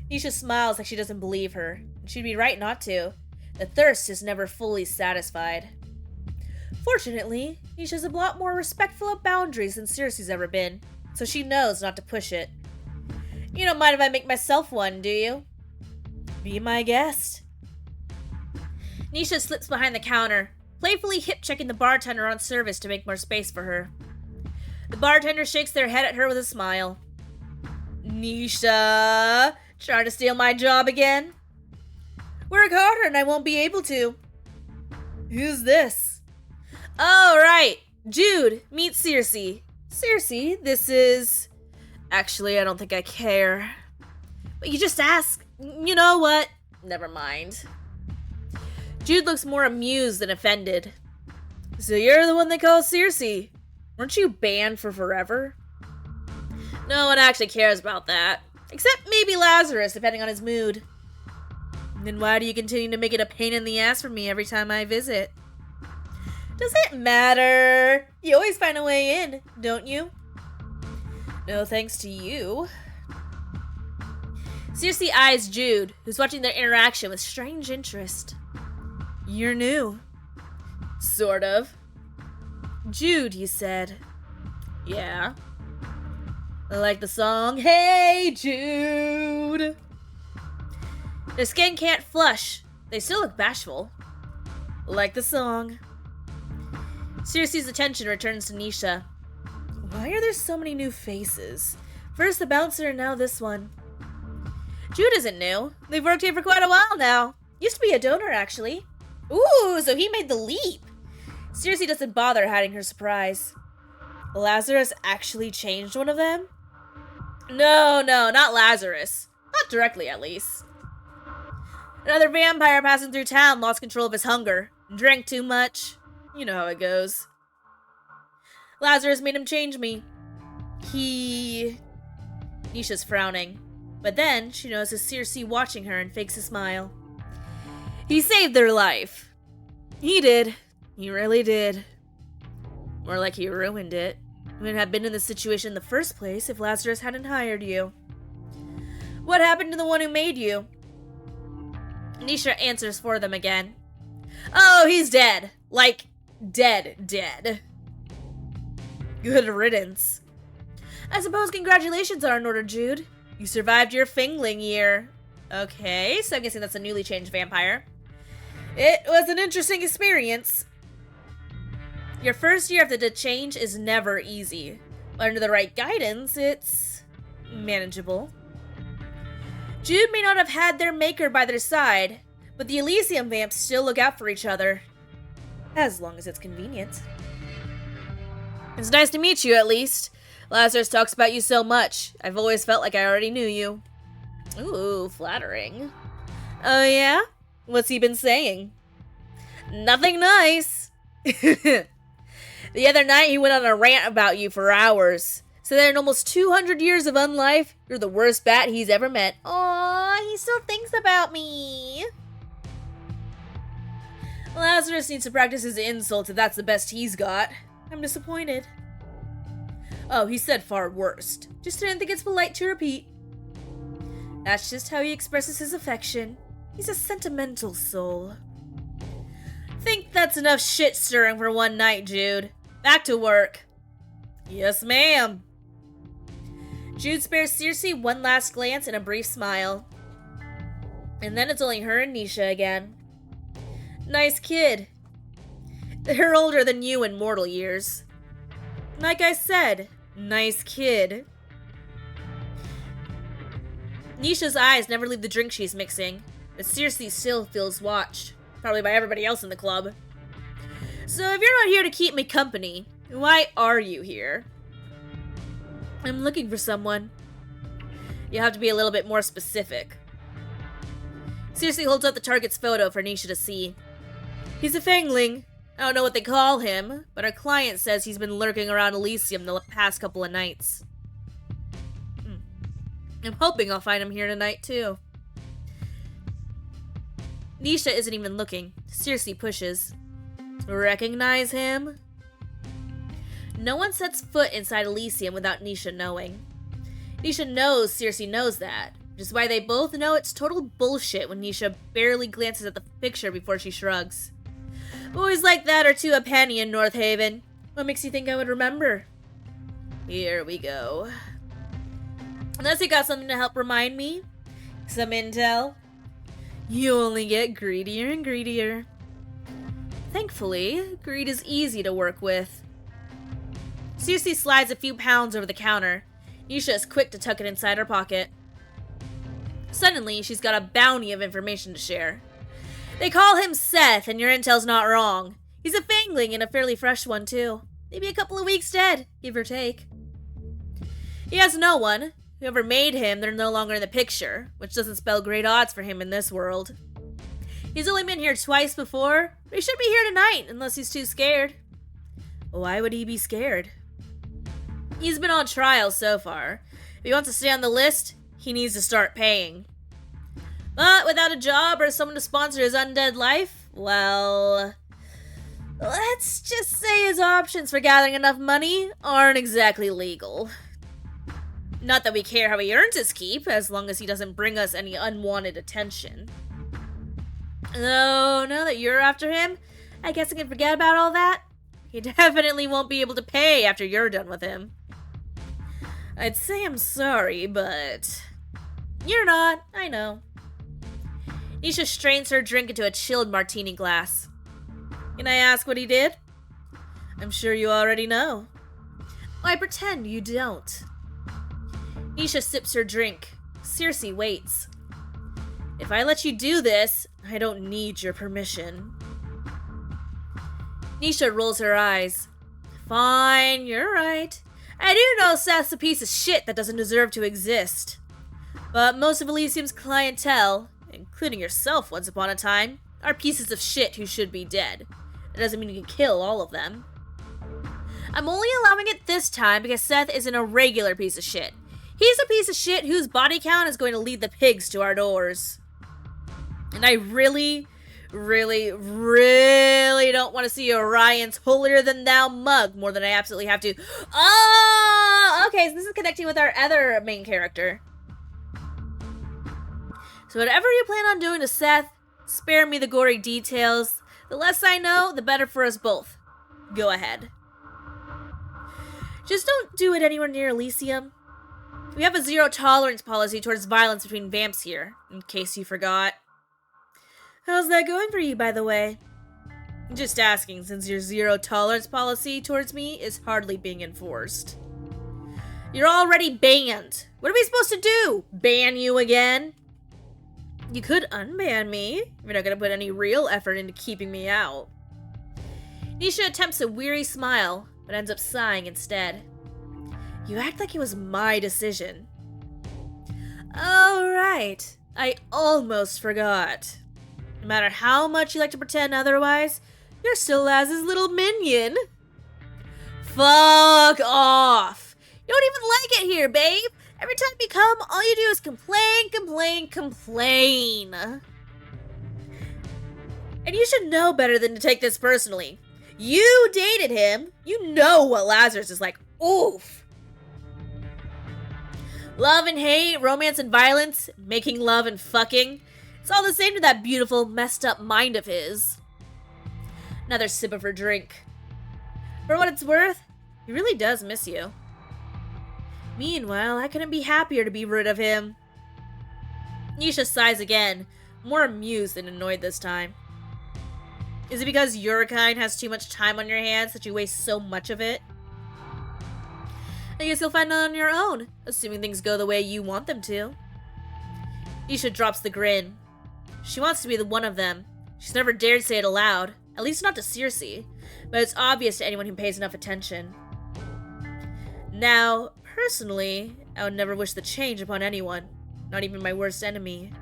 Nisha smiles like she doesn't believe her. She'd be right not to. The thirst is never fully satisfied. Fortunately, Nisha's a lot more respectful of boundaries than Circe's ever been, so she knows not to push it. You don't mind if I make myself one, do you? Be my guest. Nisha slips behind the counter, playfully hip-checking the bartender on service to make more space for her. The bartender shakes their head at her with a smile. Nisha, trying to steal my job again? Work harder and I won't be able to. Who's this? Oh, right. Jude, meet Circe. Circe, this is... Actually, I don't think I care. But you just ask. You know what? Never mind. Jude looks more amused than offended. So you're the one they call Circe. Weren't you banned for forever? No one actually cares about that. Except maybe Lazarus, depending on his mood. Then why do you continue to make it a pain in the ass for me every time I visit? Does it matter? You always find a way in, don't you? No thanks to you. Circe eyes Jude, who's watching their interaction with strange interest. You're new. Sort of. Jude, you said. Yeah. Like the song, Hey Jude. Their skin can't flush. They still look bashful. Like the song. Circe's attention returns to Nisha. Why are there so many new faces? First the bouncer and now this one. Jude isn't new. They've worked here for quite a while now. Used to be a donor, actually. Ooh, so he made the leap. Circe doesn't bother hiding her surprise. Lazarus actually changed one of them? No, not Lazarus. Not directly, at least. Another vampire passing through town lost control of his hunger. Drank too much. You know how it goes. Lazarus made him change me. Nisha's frowning. But then, she notices Circe watching her and fakes a smile. He saved their life. He did. He really did. More like he ruined it. You wouldn't have been in this situation in the first place if Lazarus hadn't hired you. What happened to the one who made you? Nisha answers for them again. Oh, he's dead. Like, dead. Good riddance. I suppose congratulations are in order, Jude. You survived your Fingling year. Okay, so I'm guessing that's a newly changed vampire. It was an interesting experience. Your first year after the change is never easy. But under the right guidance, it's manageable. Jude may not have had their maker by their side, but the Elysium vamps still look out for each other. As long as it's convenient. It's nice to meet you, at least. Lazarus talks about you so much. I've always felt like I already knew you. Ooh, flattering. Oh yeah? What's he been saying? Nothing nice. The other night he went on a rant about you for hours. So that in almost 200 years of unlife, you're the worst bat he's ever met. Aww, he still thinks about me. Lazarus needs to practice his insults if that's the best he's got. I'm disappointed. Oh, he said far worst. Just didn't think it's polite to repeat. That's just how he expresses his affection. He's a sentimental soul. Think that's enough shit stirring for one night, Jude. Back to work. Yes, ma'am. Jude spares Circe one last glance and a brief smile. And then it's only her and Nisha again. Nice kid. They're older than you in mortal years. Like I said, nice kid. Nisha's eyes never leave the drink she's mixing, but Circe still feels watched. Probably by everybody else in the club. So if you're not here to keep me company, why are you here? I'm looking for someone. You'll have to be a little bit more specific. Circe holds up the target's photo for Nisha to see. He's a Fangling. I don't know what they call him, but our client says he's been lurking around Elysium the past couple of nights. I'm hoping I'll find him here tonight, too. Nisha isn't even looking. Circe pushes. Recognize him? No one sets foot inside Elysium without Nisha knowing. Nisha knows Circe knows that, which is why they both know it's total bullshit when Nisha barely glances at the picture before she shrugs. Boys like that are to a penny in North Haven. What makes you think I would remember? Here we go. Unless you got something to help remind me? Some intel? You only get greedier and greedier. Thankfully, greed is easy to work with. Circe slides a few pounds over the counter. Nisha is quick to tuck it inside her pocket. Suddenly, she's got a bounty of information to share. They call him Seth, and your intel's not wrong. He's a Fangling and a fairly fresh one, too. Maybe a couple of weeks dead, give or take. He has no one. Whoever made him, they're no longer in the picture, which doesn't spell great odds for him in this world. He's only been here twice before, but he should be here tonight, unless he's too scared. Why would he be scared? He's been on trial so far. If he wants to stay on the list, he needs to start paying. But without a job or someone to sponsor his undead life, well, let's just say his options for gathering enough money aren't exactly legal. Not that we care how he earns his keep, as long as he doesn't bring us any unwanted attention. Though, now that you're after him, I guess I can forget about all that. He definitely won't be able to pay after you're done with him. I'd say I'm sorry, but you're not, I know. Nisha strains her drink into a chilled martini glass. Can I ask what he did? I'm sure you already know. I pretend you don't. Nisha sips her drink. Circe waits. If I let you do this, I don't need your permission. Nisha rolls her eyes. Fine, you're right. I do know Seth's a piece of shit that doesn't deserve to exist. But most of Elysium's clientele, including yourself once upon a time, are pieces of shit who should be dead. That doesn't mean you can kill all of them. I'm only allowing it this time because Seth isn't a regular piece of shit. He's a piece of shit whose body count is going to lead the pigs to our doors. And I really don't want to see Orion's holier-than-thou mug more than I absolutely have to. Oh, okay, so this is connecting with our other main character. So whatever you plan on doing to Seth, spare me the gory details. The less I know, the better for us both. Go ahead. Just don't do it anywhere near Elysium. We have a zero-tolerance policy towards violence between vamps here, in case you forgot. How's that going for you, by the way? Just asking, since your zero-tolerance policy towards me is hardly being enforced. You're already banned. What are we supposed to do? Ban you again? You could unban me. You're not gonna put any real effort into keeping me out. Nisha attempts a weary smile, but ends up sighing instead. You act like it was my decision. Oh, right. I almost forgot. No matter how much you like to pretend otherwise, you're still Laz's little minion. Fuck off. You don't even like it here, babe. Every time you come, all you do is complain. And you should know better than to take this personally. You dated him. You know what Lazarus is like. Oof. Love and hate, romance and violence, making love and fucking. It's all the same to that beautiful, messed up mind of his. Another sip of her drink. For what it's worth, he really does miss you. Meanwhile, I couldn't be happier to be rid of him. Nisha sighs again, more amused than annoyed this time. Is it because your kind has too much time on your hands that you waste so much of it? I guess you'll find it on your own, assuming things go the way you want them to. Nisha drops the grin. She wants to be the one of them. She's never dared say it aloud, at least not to Circe, but it's obvious to anyone who pays enough attention. Now, personally, I would never wish the change upon anyone, not even my worst enemy.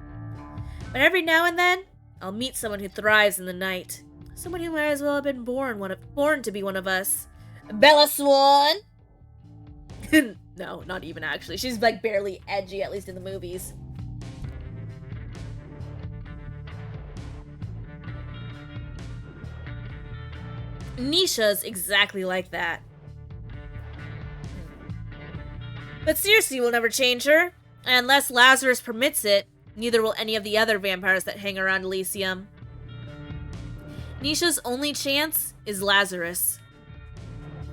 But every now and then, I'll meet someone who thrives in the night. Someone who might as well have been born to be one of us. Bella Swan! No, not even actually. She's like barely edgy, at least in the movies. Nisha's exactly like that. But Circe will never change her. And unless Lazarus permits it, neither will any of the other vampires that hang around Elysium. Nisha's only chance is Lazarus.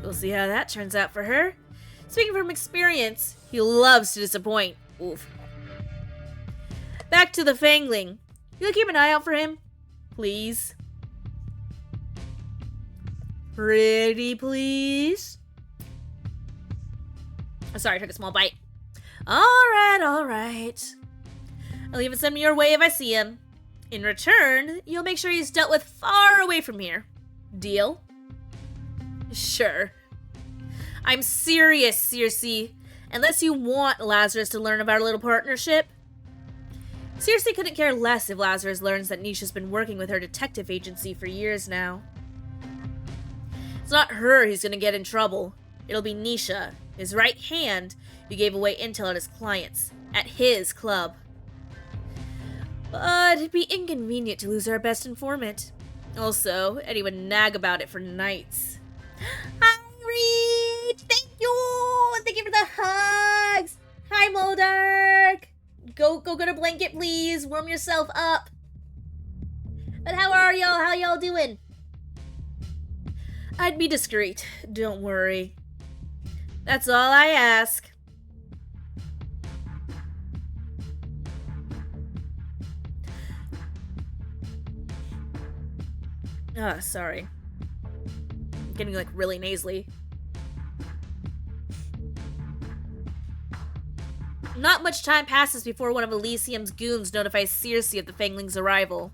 We'll see how that turns out for her. Speaking from experience, he loves to disappoint. Oof. Back to the Fangling. You'll keep an eye out for him? Please? Pretty please? Oh, sorry, I took a small bite. Alright. I'll even send him your way if I see him. In return, you'll make sure he's dealt with far away from here. Deal? Sure. I'm serious, Circe. Unless you want Lazarus to learn of our little partnership. Circe couldn't care less if Lazarus learns that Nisha's been working with her detective agency for years now. It's not her who's gonna get in trouble. It'll be Nisha, his right hand, who gave away intel on his clients, at his club. But it'd be inconvenient to lose our best informant. Also, Eddie would nag about it for nights. Hi, Reach! Thank you! Thank you for the hugs! Hi, Moldark! Go get a blanket, please. Warm yourself up. But how are y'all? How y'all doing? I'd be discreet. Don't worry. That's all I ask. Sorry. getting, like, really nasally. Not much time passes before one of Elysium's goons notifies Circe of the Fangling's arrival.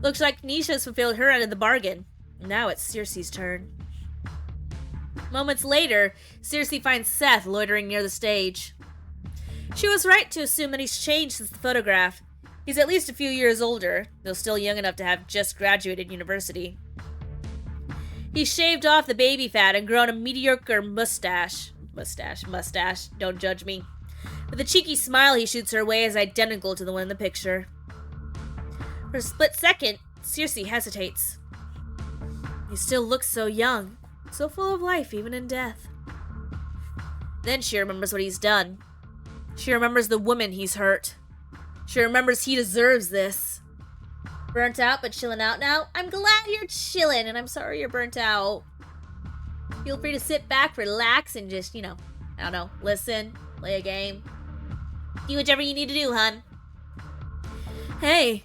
Looks like Nisha's fulfilled her end of the bargain. Now it's Circe's turn. Moments later, Circe finds Seth loitering near the stage. She was right to assume that he's changed since the photograph. He's at least a few years older, though still young enough to have just graduated university. He's shaved off the baby fat and grown a mediocre mustache. Mustache, don't judge me. But the cheeky smile he shoots her way is identical to the one in the picture. For a split second, Circe hesitates. He still looks so young, so full of life even in death. Then she remembers what he's done. She remembers the woman he's hurt. She remembers he deserves this. Burnt out but chilling out now? I'm glad you're chilling, and I'm sorry you're burnt out. Feel free to sit back, relax, and just, I don't know, listen, play a game. Do whatever you need to do, hun. Hey.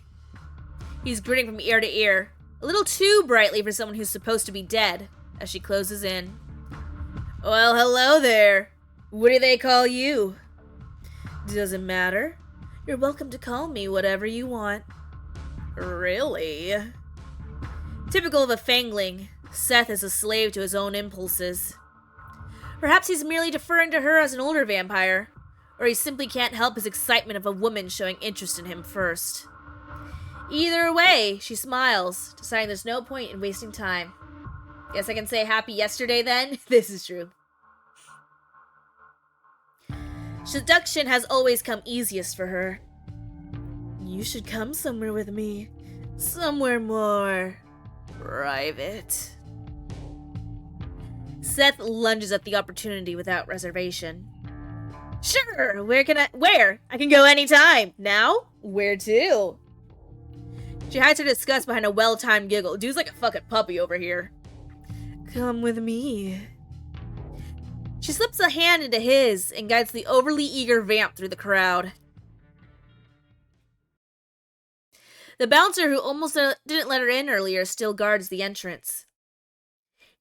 He's grinning from ear to ear, a little too brightly for someone who's supposed to be dead, as she closes in. Well, hello there. What do they call you? Doesn't matter. You're welcome to call me whatever you want. Really? Typical of a Fangling, Seth is a slave to his own impulses. Perhaps he's merely deferring to her as an older vampire, or he simply can't help his excitement of a woman showing interest in him first. Either way, she smiles, deciding there's no point in wasting time. Guess I can say happy yesterday then? This is true. Seduction has always come easiest for her. You should come somewhere with me. Somewhere more private. Seth lunges at the opportunity without reservation. Sure, where? I can go anytime. Now? Where to? She hides her disgust behind a well-timed giggle. Dude's like a fucking puppy over here. Come with me. She slips a hand into his and guides the overly eager vamp through the crowd. The bouncer who almost didn't let her in earlier still guards the entrance.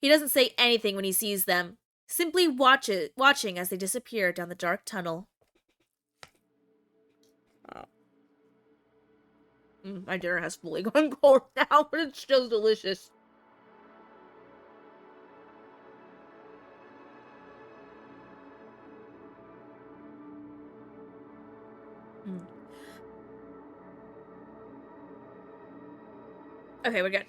He doesn't say anything when he sees them, simply watching as they disappear down the dark tunnel. Oh. My dinner has fully gone cold now, but it's still delicious. Okay, we're good.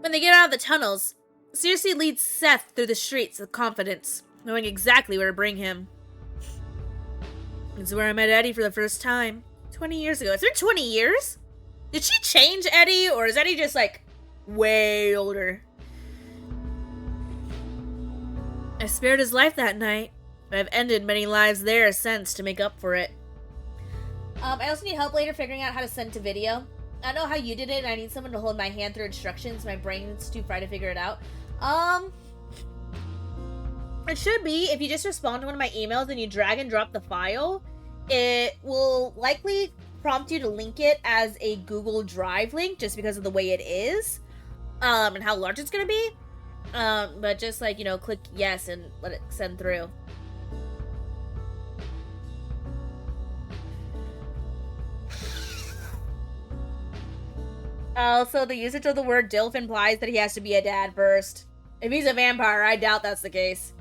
When they get out of the tunnels, Circe leads Seth through the streets with confidence, knowing exactly where to bring him. It's where I met Eddie for the first time, 20 years ago. It's been 20 years? Did she change Eddie, or is Eddie just, like, way older? I spared his life that night, but I've ended many lives there since to make up for it. I also need help later figuring out how to send to video. I know how you did it, and I need someone to hold my hand through instructions. My brain's too fried to figure it out. It should be, if you just respond to one of my emails and you drag and drop the file, it will likely prompt you to link it as a Google Drive link, just because of the way it is, and how large it's gonna be. But just, like, click yes and let it send through. Also, the usage of the word DILF implies that he has to be a dad first. If he's a vampire, I doubt that's the case.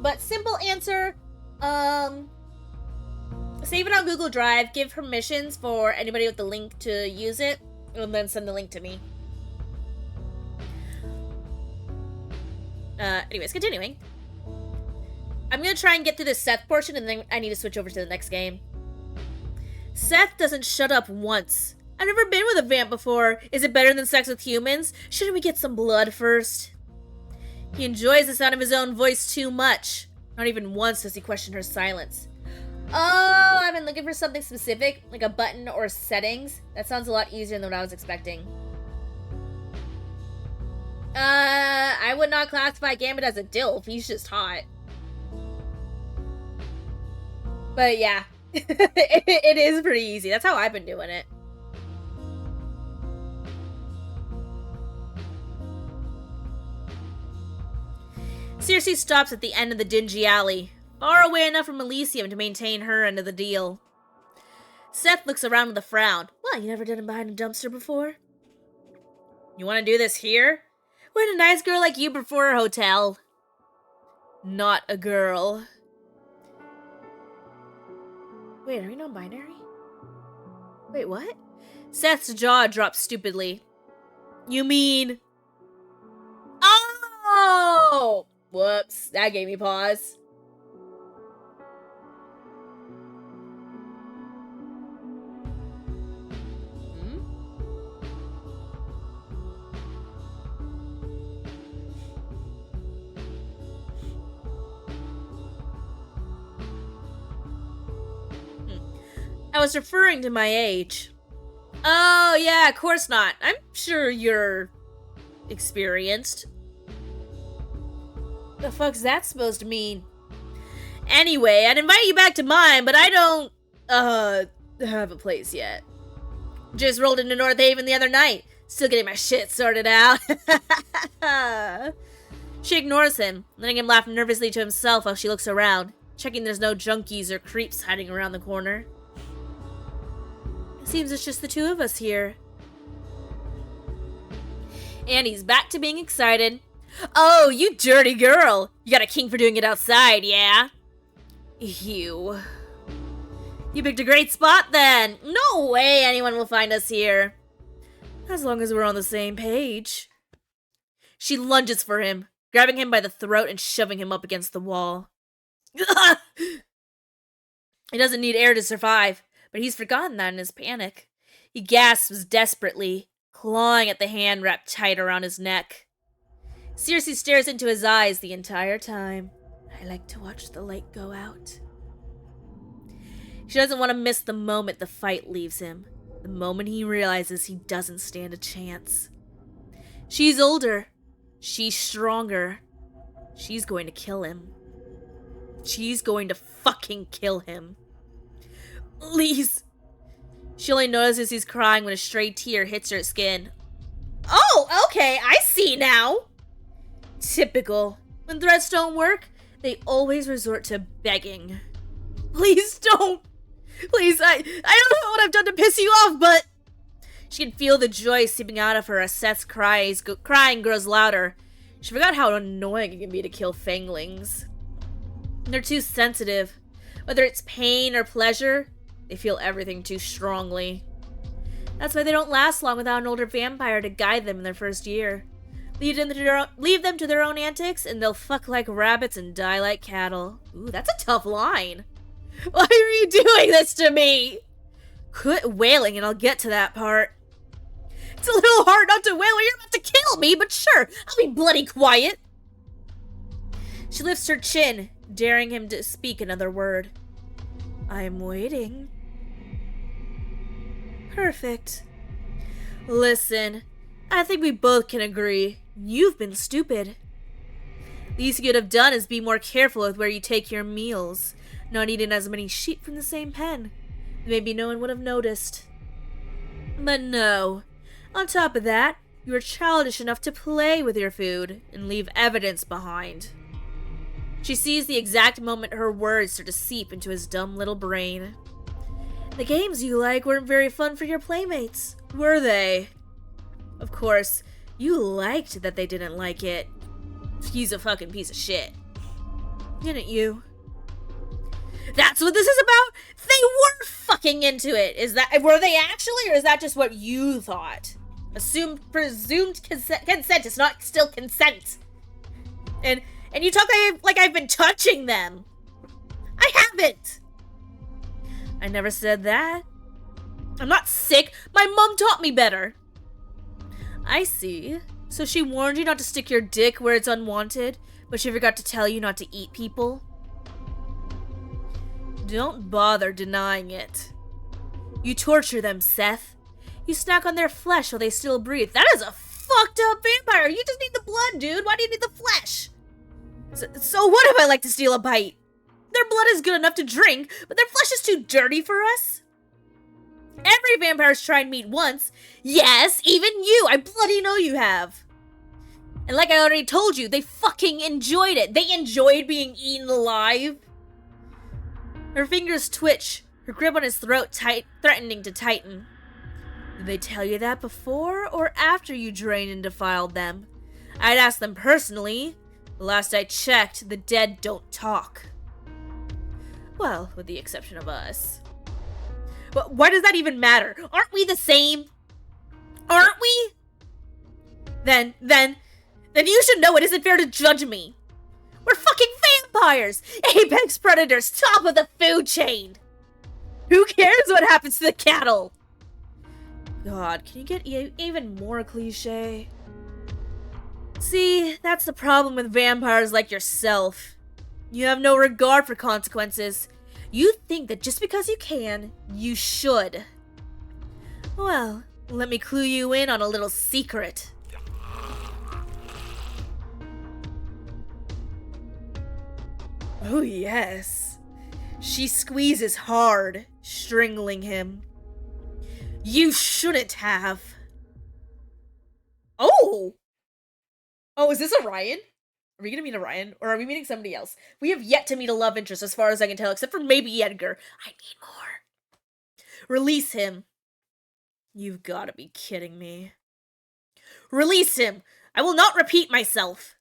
But simple answer, save it on Google Drive, give permissions for anybody with the link to use it, and then send the link to me. Anyways, continuing. I'm gonna try and get through this Seth portion, and then I need to switch over to the next game. Seth doesn't shut up once. I've never been with a vamp before. Is it better than sex with humans? Shouldn't we get some blood first? He enjoys the sound of his own voice too much. Not even once does he question her silence. Oh, I've been looking for something specific, like a button or settings. That sounds a lot easier than what I was expecting. I would not classify Gambit as a DILF. He's just hot. But yeah. It is pretty easy. That's how I've been doing it. Circe stops at the end of the dingy alley, far away enough from Elysium to maintain her end of the deal. Seth looks around with a frown. What, you never done it behind a dumpster before? You want to do this here? Wouldn't a nice girl like you prefer a hotel? Not a girl. Wait, are we non-binary? Wait, what? Seth's jaw drops stupidly. You mean... Oh! Whoops, that gave me pause. I was referring to my age. Oh, yeah, of course not. I'm sure you're experienced. The fuck's that supposed to mean? Anyway, I'd invite you back to mine, but I don't, have a place yet. Just rolled into North Haven the other night. Still getting my shit sorted out. She ignores him, letting him laugh nervously to himself while she looks around, checking there's no junkies or creeps hiding around the corner. Seems it's just the two of us here. And he's back to being excited. Oh, you dirty girl! You got a king for doing it outside, yeah? You picked a great spot then! No way anyone will find us here. As long as we're on the same page. She lunges for him, grabbing him by the throat and shoving him up against the wall. He doesn't need air to survive. But he's forgotten that in his panic. He gasps desperately, clawing at the hand wrapped tight around his neck. Circe stares into his eyes the entire time. I like to watch the light go out. She doesn't want to miss the moment the fight leaves him, the moment he realizes he doesn't stand a chance. She's older. She's stronger. She's going to kill him. She's going to fucking kill him. Please. She only notices he's crying when a stray tear hits her skin. Oh, okay, I see now. Typical. When threats don't work, they always resort to begging. Please don't. Please, I don't know what I've done to piss you off, but... She can feel the joy seeping out of her as Seth's crying grows louder. She forgot how annoying it can be to kill fanglings. They're too sensitive. Whether it's pain or pleasure, they feel everything too strongly. That's why they don't last long without an older vampire to guide them in their first year. Leave them to their own antics, and they'll fuck like rabbits and die like cattle. Ooh, that's a tough line. Why are you doing this to me? Quit wailing and I'll get to that part. It's a little hard not to wail when you're about to kill me, but sure, I'll be bloody quiet. She lifts her chin, daring him to speak another word. I'm waiting. Perfect. Listen, I think we both can agree. You've been stupid. Least you could have done is be more careful with where you take your meals. Not eating as many sheep from the same pen. Maybe no one would have noticed. But no. On top of that, you were childish enough to play with your food and leave evidence behind. She sees the exact moment her words start to seep into his dumb little brain. The games you like weren't very fun for your playmates, were they? Of course, you liked that they didn't like it. He's a fucking piece of shit. Didn't you? That's what this is about? They were fucking into it. Were they actually, or is that just what you thought? Presumed consent is not still consent. And you talk like I've been touching them. I haven't. I never said that. I'm not sick. My mom taught me better. I see. So she warned you not to stick your dick where it's unwanted, but she forgot to tell you not to eat people? Don't bother denying it. You torture them, Seth. You snack on their flesh while they still breathe. That is a fucked up vampire. You just need the blood, dude. Why do you need the flesh? So what if I like to steal a bite? Their blood is good enough to drink, but their flesh is too dirty for us. Every vampire's tried meat once. Yes, even you. I bloody know you have. And like I already told you, they fucking enjoyed it. They enjoyed being eaten alive. Her fingers twitch, her grip on his throat threatening to tighten. Did they tell you that before or after you drained and defiled them? I'd ask them personally. The last I checked, the dead don't talk. Well, with the exception of us. But why does that even matter? Aren't we the same? Aren't we? Then you should know it isn't fair to judge me. We're fucking vampires! Apex predators, top of the food chain! Who cares what happens to the cattle? God, can you get even more cliche? See, that's the problem with vampires like yourself. You have no regard for consequences. You think that just because you can, you should. Well, let me clue you in on a little secret. Oh yes. She squeezes hard, strangling him. You shouldn't have. Oh! Oh, is this Orion? Are we gonna meet Orion? Or are we meeting somebody else? We have yet to meet a love interest as far as I can tell, except for maybe Edgar. I need more. Release him. You've gotta be kidding me. Release him! I will not repeat myself!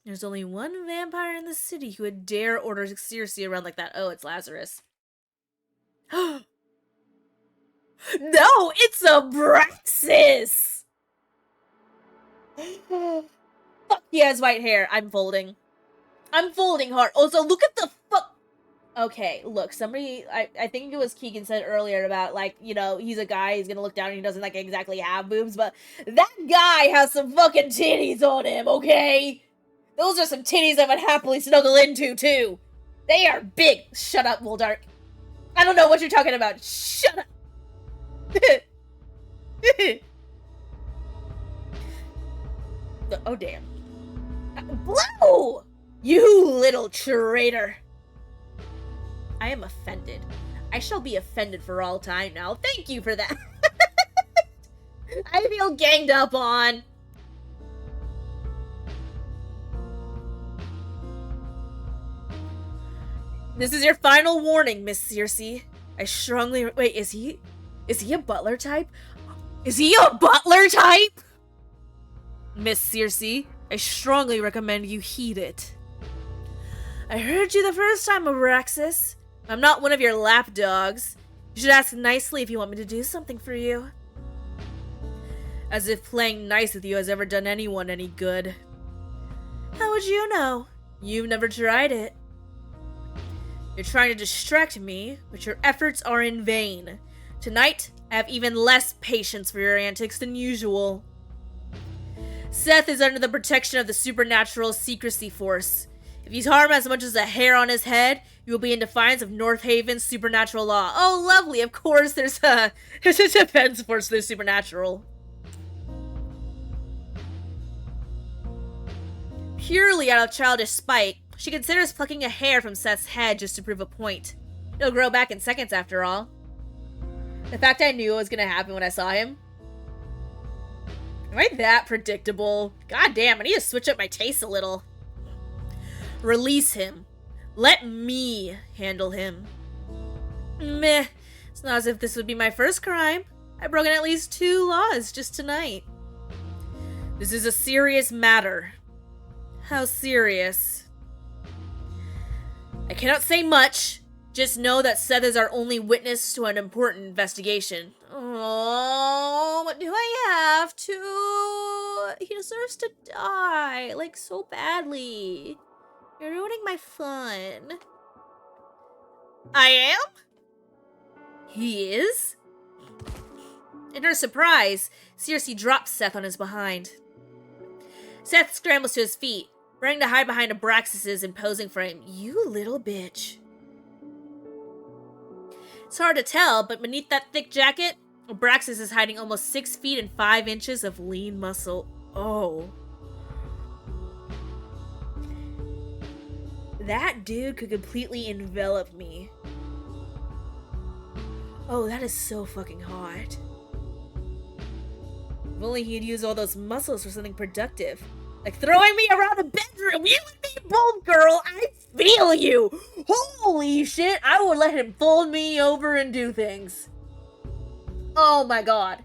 There's only one vampire in the city who would dare order Circe around like that. Oh, it's Lazarus. No, it's Abraxas! Fuck, he has white hair. I'm folding. I'm folding hard. Also, look at the fuck. Okay, look, somebody, I think it was Keegan said earlier about, like, you know, he's a guy, he's gonna look down and he doesn't, like, exactly have boobs, but that guy has some fucking titties on him, okay? Those are some titties I would happily snuggle into, too. They are big. Shut up, Woldark. I don't know what you're talking about. Shut up. Oh, damn. Blow! You little traitor. I am offended. I shall be offended for all time now. Thank you for that. I feel ganged up on. This is your final warning, Miss Circe. I strongly... Wait, is he a butler type? Is he a butler type? Miss Circe, I strongly recommend you heed it. I heard you the first time, Abraxas. I'm not one of your lapdogs. You should ask nicely if you want me to do something for you. As if playing nice with you has ever done anyone any good. How would you know? You've never tried it. You're trying to distract me, but your efforts are in vain. Tonight, I have even less patience for your antics than usual. Seth is under the protection of the Supernatural Secrecy Force. If you harm as much as a hair on his head, you will be in defiance of North Haven's supernatural law. Oh, lovely. Of course, there's a defense force for the supernatural. Purely out of childish spite, she considers plucking a hair from Seth's head just to prove a point. It'll grow back in seconds, after all. The fact I knew it was gonna happen when I saw him. Am I that predictable? God damn, I need to switch up my taste a little. Release him. Let me handle him. Meh. It's not as if this would be my first crime. I've broken at least 2 laws just tonight. This is a serious matter. How serious? I cannot say much. Just know that Seth is our only witness to an important investigation. Oh, but do I have to? He deserves to die, like, so badly. You're ruining my fun. I am? He is? In her surprise, Circe drops Seth on his behind. Seth scrambles to his feet, running to hide behind Abraxas' imposing frame. You little bitch. It's hard to tell, but beneath that thick jacket, Abraxas is hiding almost 6 feet and 5 inches of lean muscle. Oh. That dude could completely envelop me. Oh, that is so fucking hot. only he'd use all those muscles for something productive. Like throwing me around the bedroom. You and me both, girl. I feel you. Holy shit. I would let him fold me over and do things. Oh my god.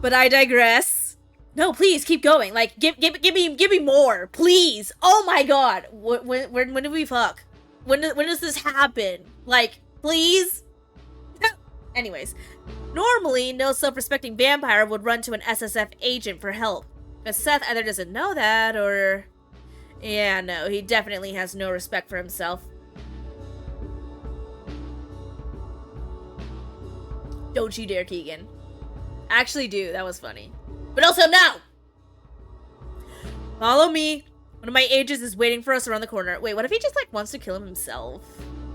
But I digress. No, please keep going. Like, give me more, please. Oh my god. When do we fuck? When does this happen? Like, please. Anyways, normally no self-respecting vampire would run to an SSF agent for help, but Seth either doesn't know that or, yeah, no, he definitely has no respect for himself. Don't you dare, Keegan. Actually do, that was funny. But also, no! Follow me. One of my agents is waiting for us around the corner. Wait, what if he just, like, wants to kill him himself?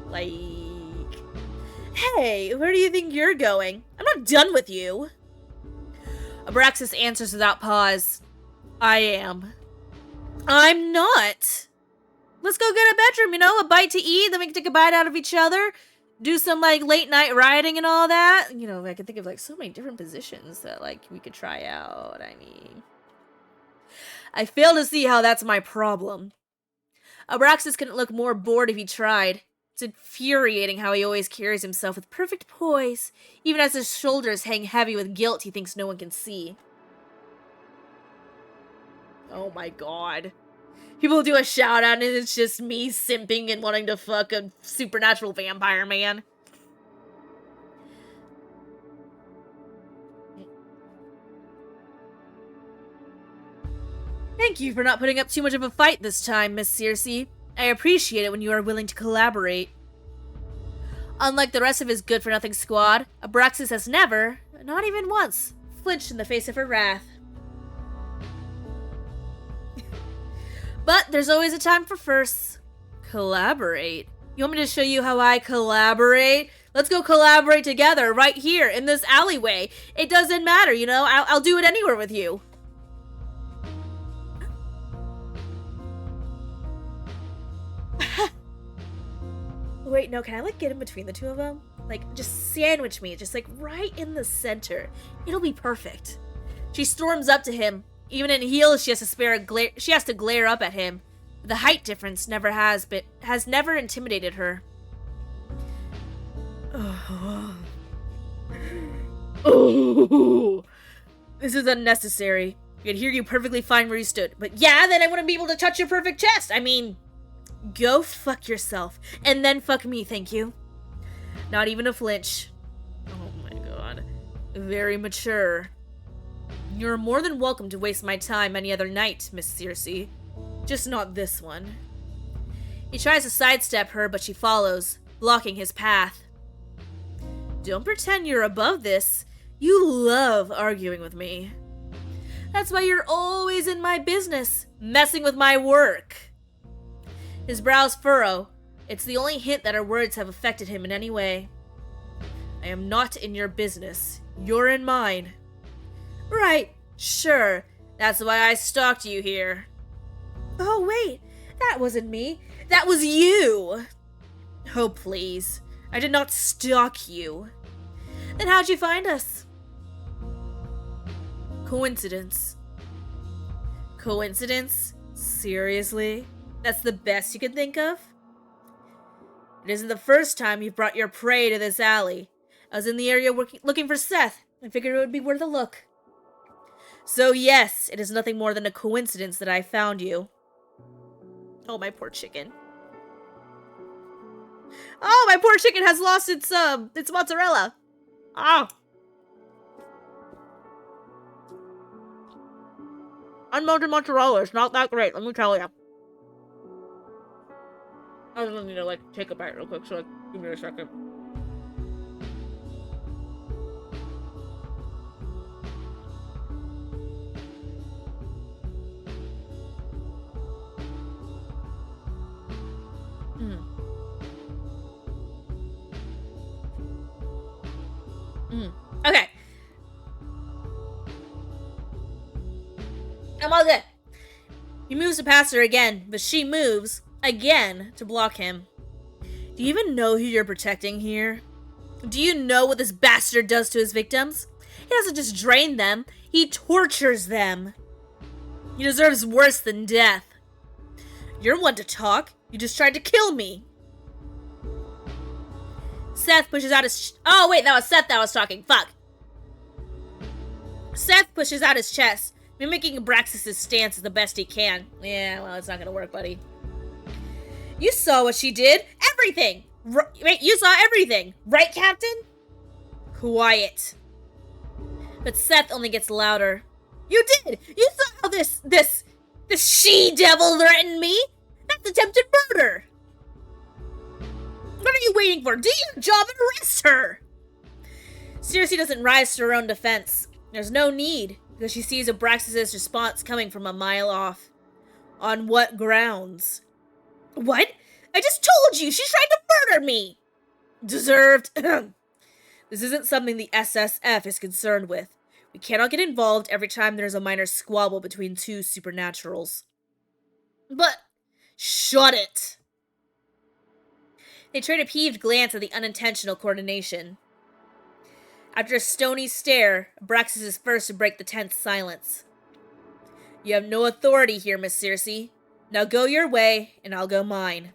Like... Hey, where do you think you're going? I'm not done with you. Abraxas answers without pause. I am. I'm not. Let's go get a bedroom, you know? A bite to eat, then we can take a bite out of each other. Do some, like, late night rioting and all that. You know, I can think of, like, so many different positions that, like, we could try out. I mean... I fail to see how that's my problem. Abraxas couldn't look more bored if he tried. It's infuriating how he always carries himself with perfect poise, even as his shoulders hang heavy with guilt he thinks no one can see. Oh my god. People do a shout out and it's just me simping and wanting to fuck a supernatural vampire man. Thank you for not putting up too much of a fight this time, Miss Circe. I appreciate it when you are willing to collaborate. Unlike the rest of his good-for-nothing squad, Abraxas has never, not even once, flinched in the face of her wrath. But there's always a time for firsts. Collaborate? You want me to show you how I collaborate? Let's go collaborate together right here in this alleyway. It doesn't matter, you know? I'll do it anywhere with you. Wait, no, can I, like, get in between the two of them? Like, just sandwich me, just, like, right in the center. It'll be perfect. She storms up to him. Even in heels, she has to glare up at him. The height difference has never intimidated her. Oh. This is unnecessary. I could hear you perfectly fine where you stood. But yeah, then I wouldn't be able to touch your perfect chest. I mean... Go fuck yourself, and then fuck me, thank you. Not even a flinch. Oh my god. Very mature. You're more than welcome to waste my time any other night, Miss Circe. Just not this one. He tries to sidestep her, but she follows, blocking his path. Don't pretend you're above this. You love arguing with me. That's why you're always in my business, messing with my work. His brows furrow. It's the only hint that her words have affected him in any way. I am not in your business. You're in mine. Right, sure. That's why I stalked you here. Oh, wait. That wasn't me. That was you. Oh, please. I did not stalk you. Then how'd you find us? Coincidence. Coincidence? Seriously? That's the best you can think of? It isn't the first time you've brought your prey to this alley. I was in the area looking for Seth. I figured it would be worth a look. So yes, it is nothing more than a coincidence that I found you. Oh, my poor chicken. Oh, my poor chicken has lost its mozzarella. Oh. Unmelted mozzarella is not that great, let me tell you. I was gonna need to, like, take a bite real quick, so, like, give me a second. Okay. I'm all good. He moves to pass her again, but she moves again to block him. Do you even know who you're protecting here? Do you know what this bastard does to his victims? He doesn't just drain them, he tortures them. He deserves worse than death. You're one to talk. You just tried to kill me. Seth pushes out his... Oh, wait, that was Seth that was talking. Fuck. Seth pushes out his chest, mimicking Abraxas' stance as the best he can. Yeah, well, it's not gonna work, buddy. You saw what she did. Everything. Wait, you saw everything. Right, Captain? Quiet. But Seth only gets louder. You did! You saw how this she-devil threatened me? That's attempted murder! What are you waiting for? Do your job and arrest her! Circe doesn't rise to her own defense. There's no need, because she sees Abraxas' response coming from a mile off. On what grounds? What? I just told you! She tried to murder me! Deserved. This isn't something the SSF is concerned with. We cannot get involved every time there's a minor squabble between two supernaturals. But, shut it! They trade a peeved glance at the unintentional coordination. After a stony stare, Abraxas is first to break the tense silence. You have no authority here, Miss Circe. Now go your way, and I'll go mine.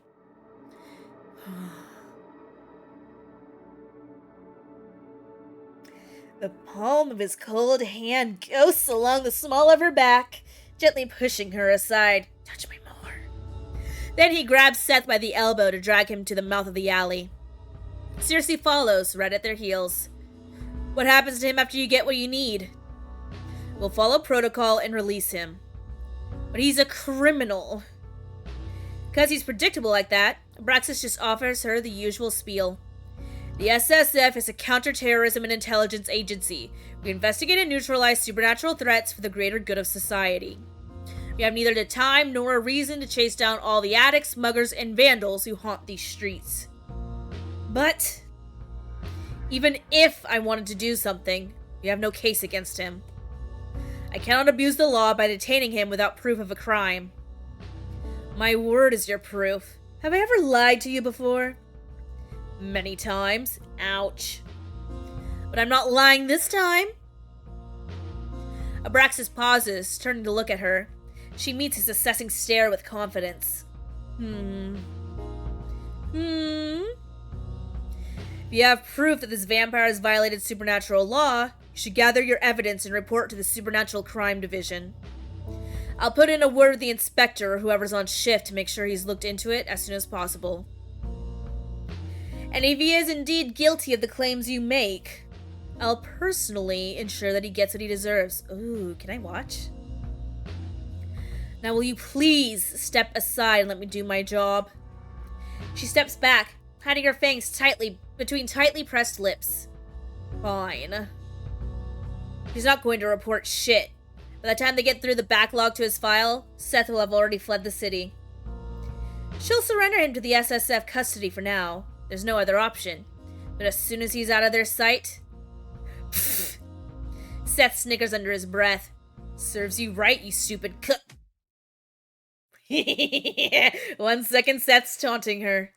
The palm of his cold hand ghosts along the small of her back, gently pushing her aside. Touch me more. Then he grabs Seth by the elbow to drag him to the mouth of the alley. Circe follows, right at their heels. What happens to him after you get what you need? We'll follow protocol and release him. But he's a criminal. Because he's predictable like that, Abraxas just offers her the usual spiel. The SSF is a counterterrorism and intelligence agency. We investigate and neutralize supernatural threats for the greater good of society. We have neither the time nor a reason to chase down all the addicts, muggers, and vandals who haunt these streets. But, even if I wanted to do something, we have no case against him. I cannot abuse the law by detaining him without proof of a crime. My word is your proof. Have I ever lied to you before? Many times. Ouch. But I'm not lying this time. Abraxas pauses, turning to look at her. She meets his assessing stare with confidence. If you have proof that this vampire has violated supernatural law, you should gather your evidence and report to the Supernatural Crime Division. I'll put in a word with the inspector or whoever's on shift to make sure he's looked into it as soon as possible. And if he is indeed guilty of the claims you make, I'll personally ensure that he gets what he deserves. Ooh, can I watch? Now will you please step aside and let me do my job? She steps back, hiding her fangs tightly between tightly pressed lips. Fine. He's not going to report shit. By the time they get through the backlog to his file, Seth will have already fled the city. She'll surrender him to the SSF custody for now. There's no other option. But as soon as he's out of their sight... Pfft. Seth snickers under his breath. Serves you right, you stupid cook. 1 second, Seth's taunting her.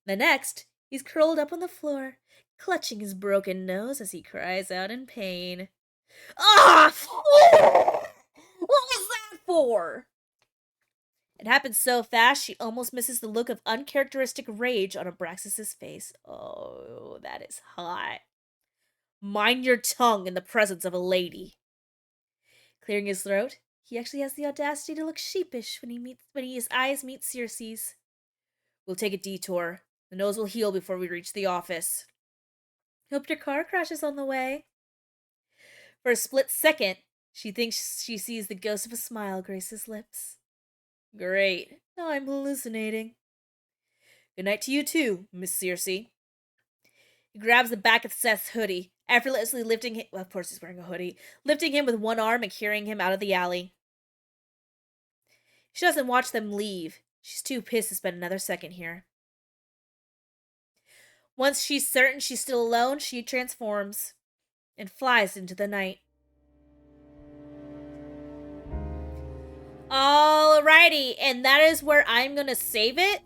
The next, he's curled up on the floor, clutching his broken nose as he cries out in pain. Ah! What was that for? It happens so fast, she almost misses the look of uncharacteristic rage on Abraxas' face. Oh, that is hot. Mind your tongue in the presence of a lady. Clearing his throat, he actually has the audacity to look sheepish when his eyes meet Circe's. We'll take a detour. The nose will heal before we reach the office. Hope your car crashes on the way. For a split second, she thinks she sees the ghost of a smile grace his lips. Great. Now I'm hallucinating. Good night to you too, Miss Circe. He grabs the back of Seth's hoodie, effortlessly lifting him... Well, of course he's wearing a hoodie. Lifting him with one arm and carrying him out of the alley. She doesn't watch them leave. She's too pissed to spend another second here. Once she's certain she's still alone, she transforms and flies into the night. Alrighty, and that is where I'm gonna save it.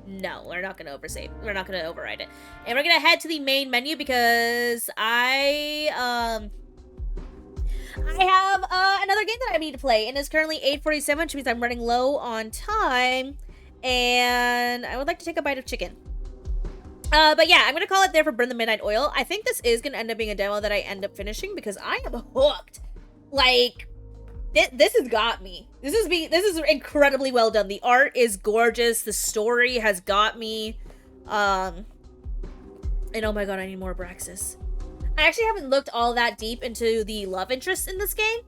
No, we're not gonna oversave. We're not gonna override it. And we're gonna head to the main menu because I have another game that I need to play, and it's currently 8:47, which means I'm running low on time, and I would like to take a bite of chicken. But yeah, I'm gonna call it there for Burn the Midnight Oil. I think this is gonna end up being a demo that I end up finishing because I am hooked. Like, this has got me. This is incredibly well done. The art is gorgeous. The story has got me. And oh my god, I need more Abraxas. I actually haven't looked all that deep into the love interests in this game.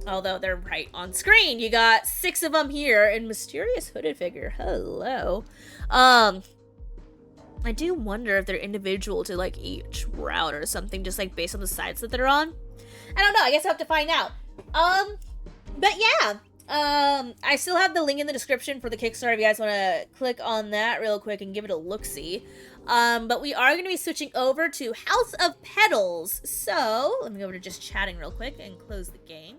Although they're right on screen. You got 6 of them here, and Mysterious Hooded Figure. Hello. I do wonder if they're individual to, like, each route or something, just, like, based on the sides that they're on. I don't know. I guess I'll have to find out. But yeah. I still have the link in the description for the Kickstarter if you guys want to click on that real quick and give it a look-see. But we are going to be switching over to House of Petals. So, let me go over to just chatting real quick and close the game.